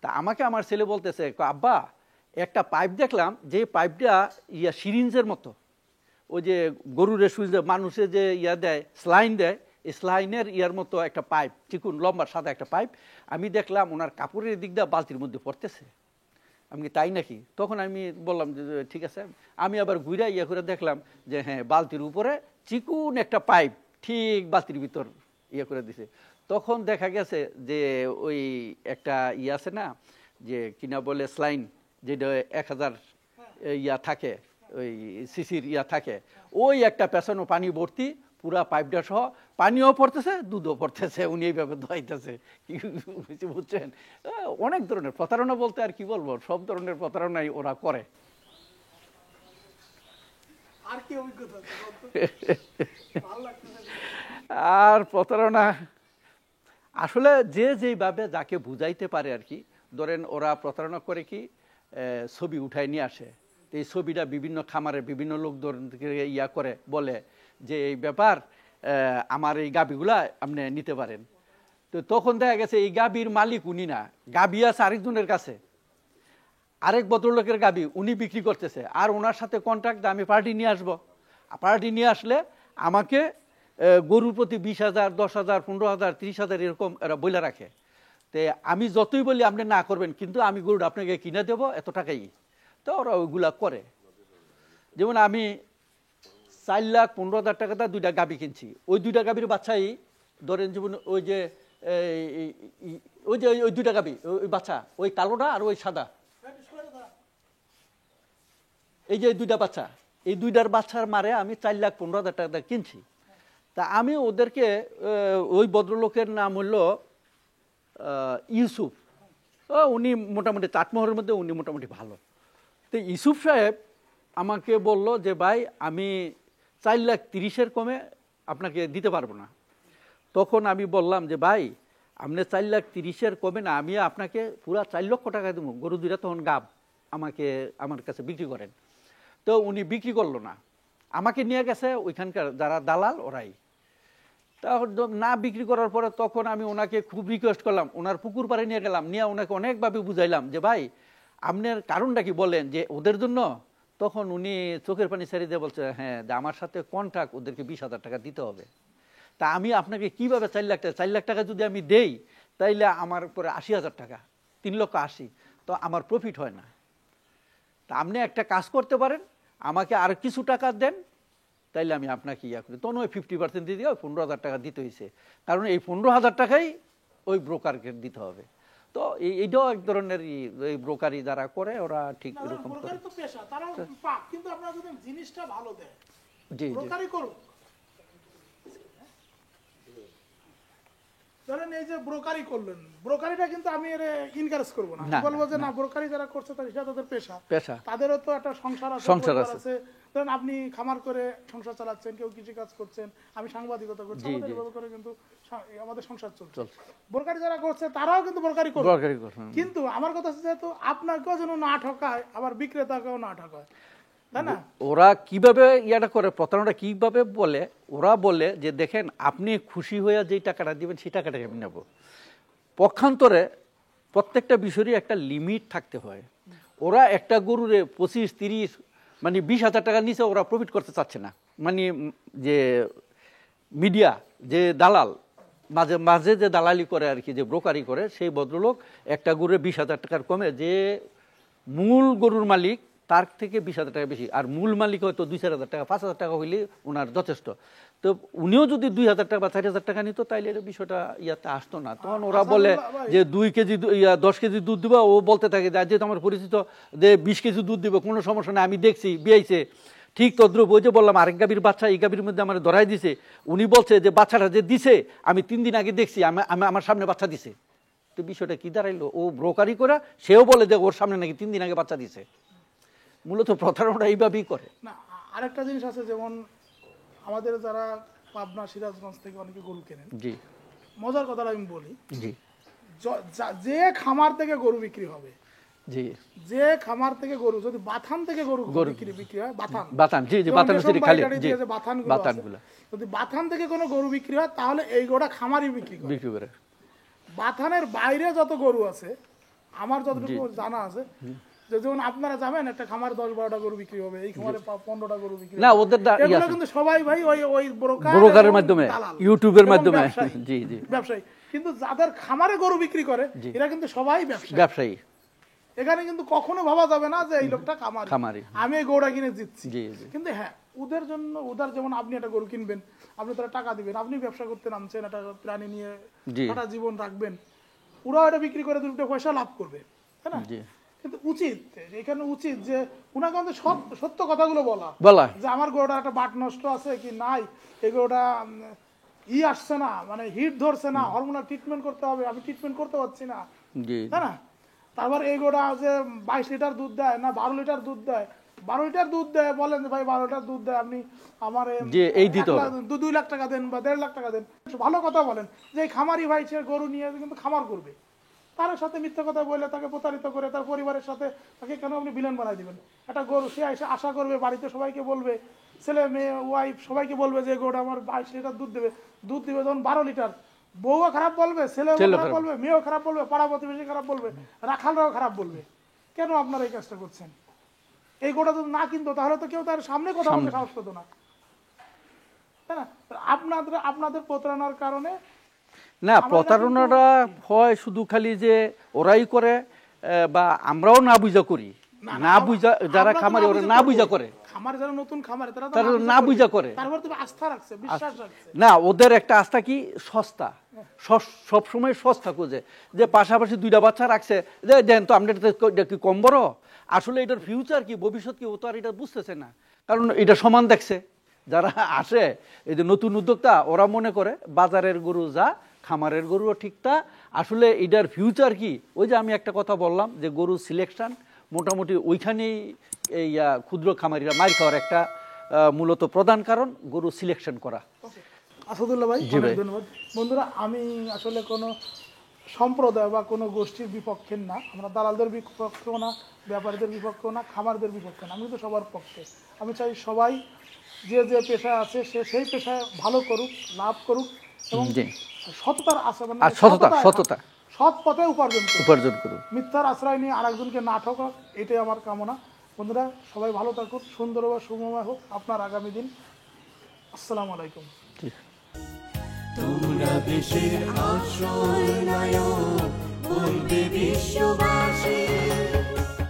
Speaker 2: তা আমাকে আমার ছেলে বলতেছে, আব্বা একটা পাইপ দেখলাম, যে পাইপটা সিরিঞ্জের মতো, ওই যে গরুরে সুইচে মানুষে যে দেয় স্লাইন দেয়, এই স্লাইনের মতো একটা পাইপ, চিকুন লম্বা সাদা একটা পাইপ, আমি দেখলাম ওনার কাপড়ের দিকটা বালতির মধ্যে পড়তেছে। আমি তাই নাকি? তখন আমি বললাম যে ঠিক আছে। আমি আবার ঘুরে করে দেখলাম যে হ্যাঁ, বালতির উপরে চিকুন একটা পাইপ ঠিক বালতির ভিতর করে দিছে। তখন দেখা গেছে যে ওই একটা আছে না যে কিনা বলে স্লাইন, যেটা 1000 ইয়া থাকে, ওই সিসির থাকে, ওই একটা পেছানো পানি ভর্তি পুরা পাইপটা সহ, পানিও পড়তেছে দুধও পড়তেছে, উনি এইভাবে ধোয়াইতেছে। বুঝছেন, অনেক ধরনের প্রতারণা বলতে আর কি বলবো, সব ধরনের প্রতারণাই ওরা করে।
Speaker 1: আর কি অভিজ্ঞতা?
Speaker 2: আর প্রতারণা আসলে যে যেইভাবে যাকে বুঝাইতে পারে আর কি। ধরেন ওরা প্রতারণা করে কি, ছবি উঠায় নিয়ে আসে, এই ছবিটা বিভিন্ন খামারে বিভিন্ন লোক ইয়া করে বলে যে এই ব্যাপার, আমার এই গাভীগুলা আপনি নিতে পারেন। তো তখন দেখা গেছে এই গাভীর মালিক উনি না, গাভী আছে আরেকজনের কাছে, আরেক ভদ্রলোকের গাভী উনি বিক্রি করতেছে, আর ওনার সাথে কন্ট্রাক্ট আমি পার্টি নিয়ে আসবো, পার্টি নিয়ে আসলে আমাকে গরুর প্রতি 20,000, 10,000, 15,000, 30,000 এরকম এরা বইলা রাখে। তো আমি যতই বলি আপনি না করবেন, কিন্তু আমি গরুটা আপনাকে কিনে দেবো এত টাকাই। তো ওরা ওইগুলা করে। যেমন আমি 4,15,000 টাকাটা 2টা গাভী কিনছি, ওই 2টা গাভীর বাচ্চাই ধরেন যেমন ওই যে ওই 2টা গাভী, ওই বাচ্চা, ওই কালোটা আর ওই সাদা, এই যে 2টা বাচ্চা, এই 2টার বাচ্চার মারে আমি 4,15,000 টাকা কিনছি। তা আমি ওদেরকে, ওই ভদ্রলোকের নাম হলো ইউসুফ, উনি মোটামুটি চাটমোহরের মধ্যে উনি মোটামুটি ভালো। তো ইউসুফ সাহেব আমাকে বলল যে ভাই আমি 4,30,000 কমে আপনাকে দিতে পারবো না। তখন আমি বললাম যে ভাই আপনি 4,30,000 কমে না, আমি আপনাকে পুরা 4 লক্ষ টাকা দেবো, গরু 2টা তখন গাব আমাকে আমার কাছে বিক্রি করেন। তো উনি বিক্রি করলো না, আমাকে নিয়ে গেছে ওইখানকার যারা দালাল ওরাই। তখন না বিক্রি করার পরে তখন আমি ওনাকে খুব রিকোয়েস্ট করলাম, ওনার পুকুর পাড়ে নিয়ে গেলাম, নিয়ে ওনাকে অনেকভাবে বুঝাইলাম যে ভাই আপনার কারণটা কি বলেন, যে ওদের জন্য। তখন উনি চোখের পানি ছেড়ে দিয়ে বলছে, হ্যাঁ আমার সাথে কন্ট্রাক্ট, ওদেরকে 20,000 টাকা দিতে হবে। তা আমি আপনাকে কিভাবে 4 লাখ টাকা, 4 লাখ টাকা যদি আমি দেই তাইলে আমার পরে 80,000 টাকা, 3,80,000, তো আমার প্রফিট হয় না। তা আপনি একটা কাজ করতে পারেন, আমাকে আর কিছু টাকা দেন, তাইলে আমি আপনাকে ইয়া করি। তখন ওই 50% দিয়ে দিয়ে 15,000 টাকা দিতে হয়েছে, কারণ এই 15,000 টাকাই ওই ব্রোকারকে দিতে হবে। তো এইটাও এক ধরনের এই ব্রোকারি যারা করে ওরা ঠিক এরকম করে।
Speaker 1: ব্রোকারি তো পেশা, তারা পাক, কিন্তু আপনারা যদি জিনিসটা ভালো দেয়,
Speaker 2: জি জি,
Speaker 1: ব্রোকারি করুন। ধরেন এই যে ব্রোকারি করলেন, ব্রোকারিটা কিন্তু আমি এর এনকারেজ করবো না,
Speaker 2: না,
Speaker 1: বলবো যে
Speaker 2: না।
Speaker 1: না, ব্রোকারি যারা করছে সেটা তাদের পেশা,
Speaker 2: পেশা,
Speaker 1: তাদেরও তো একটা সংসার আছে,
Speaker 2: সংসার
Speaker 1: পরিবার
Speaker 2: আছে।
Speaker 1: আছে। ধরেন আপনি খামার করে সংসার চালাচ্ছেন, কেউ কৃষি কাজ করছেন, আমি সাংবাদিকতা করছি,
Speaker 2: জি,
Speaker 1: আমাদের
Speaker 2: জি।
Speaker 1: এভাবে করে কিন্তু আমাদের সংসার চলছে।
Speaker 2: চলছে।
Speaker 1: ব্রোকারি যারা করছে তারাও কিন্তু ব্রোকারি করবে,
Speaker 2: ব্রোকারি করে,
Speaker 1: কিন্তু আমার কথা হচ্ছে যেহেতু আপনাকেও যেন না ঠকায়, আবার বিক্রেতাকেও না ঠকায়, তাই না?
Speaker 2: ওরা কিভাবে ইয়াটা করে, প্রতারণা কিভাবে বলে, ওরা বলে যে দেখেন আপনি খুশি হয়ে যেই টাকাটা দিবেন সেই টাকাটা আমি নেব। পক্ষান্তরে প্রত্যেকটা বিষয়েরই একটা লিমিট থাকতে হয়। ওরা একটা গরুরে 25, 30, মানে 20,000 টাকার নিচে ওরা প্রফিট করতে চাচ্ছে না। মানে যে মিডিয়া, যে দালাল, মাঝে মাঝে যে দালালি করে আর কি, যে ব্রোকারি করে, সেই ভদ্রলোক একটা গরুরে 20,000 টাকার কমে, যে মূল গরুর মালিক তার থেকে 20,000 টাকা বেশি, আর মূল মালিক হয়তো 2-4,000 টাকা, 5,000 টাকা হইলে ওনার যথেষ্ট। তো উনিও যদি 2,000 টাকা বা 4,000 টাকা নিত তাইলে এর বিষয়টা ইয়াতে আসতো না। তখন ওরা বলে যে 2 কেজি 10 কেজি দুধ দিবা, ও বলতে থাকে যেহেতু আমার পরিচিত যে 20 কেজি দুধ দিবে, কোনো সমস্যা নেই, আমি দেখছি বিয়াইছে। ঠিক তদ্রুপ ওই যে বললাম আরেক গাভীর বাচ্চা এই গাভীর মধ্যে আমার ধরাই দিছে, উনি বলছে যে বাচ্চাটা যে দিছে আমি 3 দিন আগে দেখছি, আমার সামনে বাচ্চা দিছে। তো বিষয়টা কি দাঁড়াইলো, ও ব্রোকারি করে সেও বলে যে ওর সামনে নাকি 3 দিন আগে বাচ্চা দিছে। মূলত প্রতারণা এইভাবেই করে।
Speaker 1: না, আরেকটা জিনিস আছে, যেমন আমাদের যারা পাবনা, সিরাজগঞ্জ থেকে অনেকে গরু কেনেন,
Speaker 2: জি
Speaker 1: মজার কথাটা আমি বলি,
Speaker 2: জি
Speaker 1: যে খামার থেকে গরু বিক্রি হবে,
Speaker 2: জি,
Speaker 1: যে খামার থেকে গরু, যদি বাথান থেকে গরু বিক্রি হয়,
Speaker 2: বাতান, জি জি, বাতান সিটি খালি, জি
Speaker 1: বাথানগুলো,
Speaker 2: বাতানগুলো
Speaker 1: যদি বাথান থেকে কোনো গরু বিক্রি হয় তাহলে এই গরুটা খামারই বিক্রি করে। বাথানের বাইরে যত গরু আছে, আমার যতটুকু জানা আছে, যেমন আপনারা যাবেন একটা খামারে 10-12টা গরু বিক্রি হবে, এই খামারে 15টা গরু বিক্রি হবে,
Speaker 2: না ওদের
Speaker 1: এগুলো কিন্তু সবাই ভাই ওই
Speaker 2: ব্রোকারের মাধ্যমে, ইউটিউবের মাধ্যমে, জি জি,
Speaker 1: ব্যবসায়ী। কিন্তু যাদের খামারে গরু বিক্রি করে এরা কিন্তু সবাই
Speaker 2: ব্যবসায়ী।
Speaker 1: এখানে কিন্তু কখনো ভাবা যাবে না যে এই লোকটা খামারি,
Speaker 2: খামারি,
Speaker 1: আমি এই গরুটা কিনে দিচ্ছি।
Speaker 2: জি জি,
Speaker 1: কিন্তু হ্যাঁ, ওদের জন্য ওদের যেমন আপনি একটা গরু কিনবেন, আপনি তারা টাকা দিবেন, আপনি ব্যবসা করতে নামছেন, একটা প্রাণী নিয়ে সারা জীবন রাখবেন, ওরাও এটা বিক্রি করে 2 পয়সা লাভ করবে, তাই না? কিন্তু উচিত এখানে উচিত যে উনাকে আমাদের সত্য কথাগুলো বলা যে আমার গরুটা একটা বাট নষ্ট আছে কি নাই, এই গরুটা আসছে না, মানে হিট ধরছে না, হরমোনাল ট্রিটমেন্ট করতে হবে, আমি ট্রিটমেন্ট করতে পারছি না, তাই না? তারপর এই গরুটা যে 22 লিটার দুধ দেয় না 12 লিটার দুধ দেয়, 12 লিটার দুধ দেয়, বলেন যে ভাই 12 লিটার দুধ দেয়, আপনি আমার 2 লাখ টাকা দেন বা 1.5 লাখ টাকা দেন, ভালো কথা বলেন যে এই খামারি ভাই সে গরু নিয়ে কিন্তু খামার করবে, তার সাথে মিথ্যা কথা বলে তাকে প্রতারিত করে তার পরিবারের সাথে তাকে কেন আপনি ভিলেন বানাই দিবেন? একটা গরু সে এসে আশা করবে, বাড়িতে সবাইকে বলবে, ছেলে মেয়ে ওয়াইফ সবাইকে বলবে যে গরুটা আমার 22 লিটার দুধ দিবে যখন 12 লিটার, বউও খারাপ বলবে, ছেলেও খারাপ বলবে, মেয়েও খারাপ বলবে, পাড়া প্রতিবেশী খারাপ বলবে, রাখালরাও খারাপ বলবে। কেন আপনারা এই কাজটা করছেন? এই গরুটা যদি না কিনতো তাহলে তো কেউ তার সামনে কথা বলতে সাহস পেত না, তাই না? আপনাদের প্রতারণার কারণে
Speaker 2: না, প্রতারণাটা হয় শুধু খালি যে ওরাই করে বা আমরাও না বুঝা করি, না বুঝা যারা খামারি ওরা না বুঝা করে,
Speaker 1: খামার যারা নতুন খামারে তারা
Speaker 2: না বুঝা করে,
Speaker 1: তারপর তুমি আস্থা রাখছে, বিশ্বাস রাখছে
Speaker 2: না, ওদের একটা আস্থা কি সস্তা, সব সময় সস্তা খুঁজে, যে পাশাপাশি 2টা বাচ্চা রাখছে, দেন তো আমরা কি কম বড়, আসলে এটার ফিউচার কি, ভবিষ্যৎ কি, ও তো আর এটা বুঝতেছে না, কারণ এটা সমান দেখছে। যারা আসে এই যে নতুন উদ্যোক্তা, ওরা মনে করে বাজারের গরু যা খামারের গরুও ঠিকটা, আসলে এটার ফিউচার কি, ওই যে আমি একটা কথা বললাম যে গরু সিলেকশন মোটামুটি ওইখানেই এই ক্ষুদ্র খামারিরা মার খাওয়ার একটা মূলত প্রধান কারণ গরু সিলেকশন করা।
Speaker 1: আসাদুল্লাহ ভাই, অনেক ধন্যবাদ। বন্ধুরা, আমি আসলে কোনো সম্প্রদায় বা কোনো গোষ্ঠীর বিপক্ষে না, আমরা দালালদের বিপক্ষেও না, ব্যাপারীদের বিপক্ষেও না, খামারদের বিপক্ষে না, আমি তো সবার পক্ষে। আমি চাই সবাই যে যে পেশায় আছে সে সেই পেশায় ভালো করুক, লাভ করুক এবং সততার আচরণ, সৎ পথে উপার্জন করুক, মিথ্যার আশ্রয় নিয়ে আরেকজনকে না ঠকাক, এটাই আমার কামনা। বন্ধুরা, সবাই ভালো থাকুন, সুন্দর ও সুমময় হোক আপনার আগামী দিন। আসসালামু আলাইকুম।
Speaker 5: তোমরা দেশের আশ্রয়